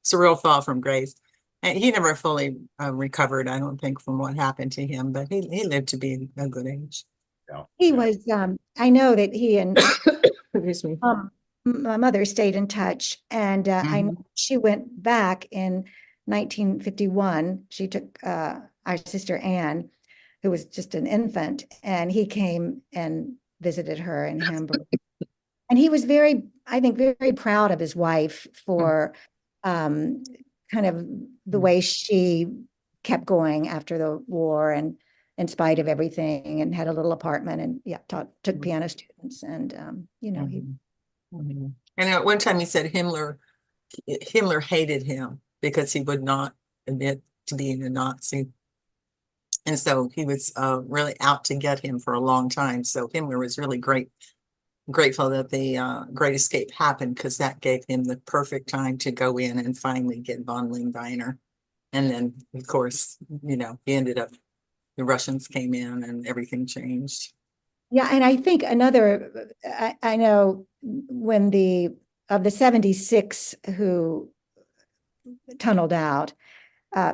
it's a real fall from grace. And he never fully recovered, I don't think, from what happened to him, but he lived to be a good age. Yeah. He was, I know that he and Excuse me. my mother stayed in touch, and I know she went back in 1951. She took our sister Anne, who was just an infant, and he came and visited her in Hamburg. And he was I think, very proud of his wife for kind of the way she kept going after the war, and in spite of everything, and had a little apartment, and took piano students, and he. And at one time he said Himmler hated him because he would not admit to being a Nazi. And so he was really out to get him for a long time. So Himmler was really grateful that the Great Escape happened, because that gave him the perfect time to go in and finally get von Lindiner. And then, of course, he ended up, the Russians came in and everything changed. Yeah, and I think I know when of the 76 who tunneled out,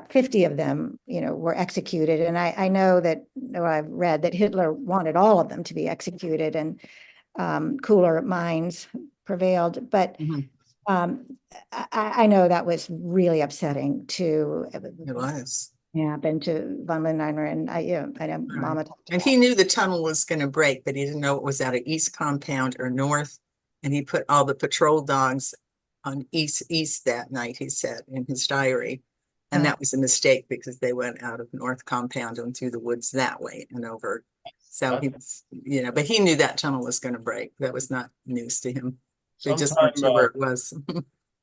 50 of them, were executed. And I know that, I've read that Hitler wanted all of them to be executed, and cooler minds prevailed. But I know that was really upsetting to. It was. Yeah, been to von Lindiner, and I know Mama. And he knew the tunnel was going to break, but he didn't know it was out of East Compound or North. And he put all the patrol dogs on East that night, he said in his diary. And that was a mistake, because they went out of North Compound and through the woods that way and over. So he was, but he knew that tunnel was going to break. That was not news to him. They just weren't sure where it was.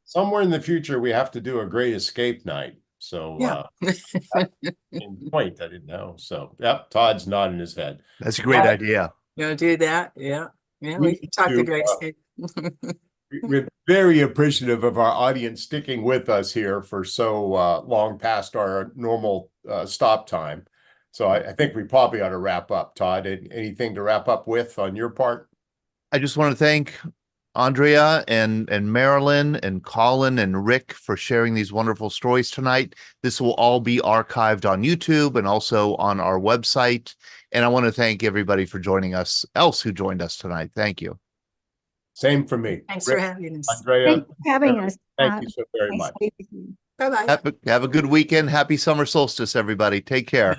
Somewhere in the future, we have to do a Great Escape night. So, point, I didn't know. So, yep, Todd's nodding his head. That's a great idea. Do that? Yeah. We can talk the Great Escape. We're very appreciative of our audience sticking with us here for so long past our normal stop time. So I think we probably ought to wrap up. Todd, anything to wrap up with on your part? I just want to thank Andrea and Marilyn and Colin and Rick for sharing these wonderful stories tonight. This will all be archived on YouTube and also on our website. And I want to thank everybody for joining us, else who joined us tonight. Thank you. Same for me. Thanks Rick, for having us. Andrea, Thank you for having us. thank you so very Nice much. to be with you. Bye-bye. Have a good weekend. Happy summer solstice, everybody. Take care.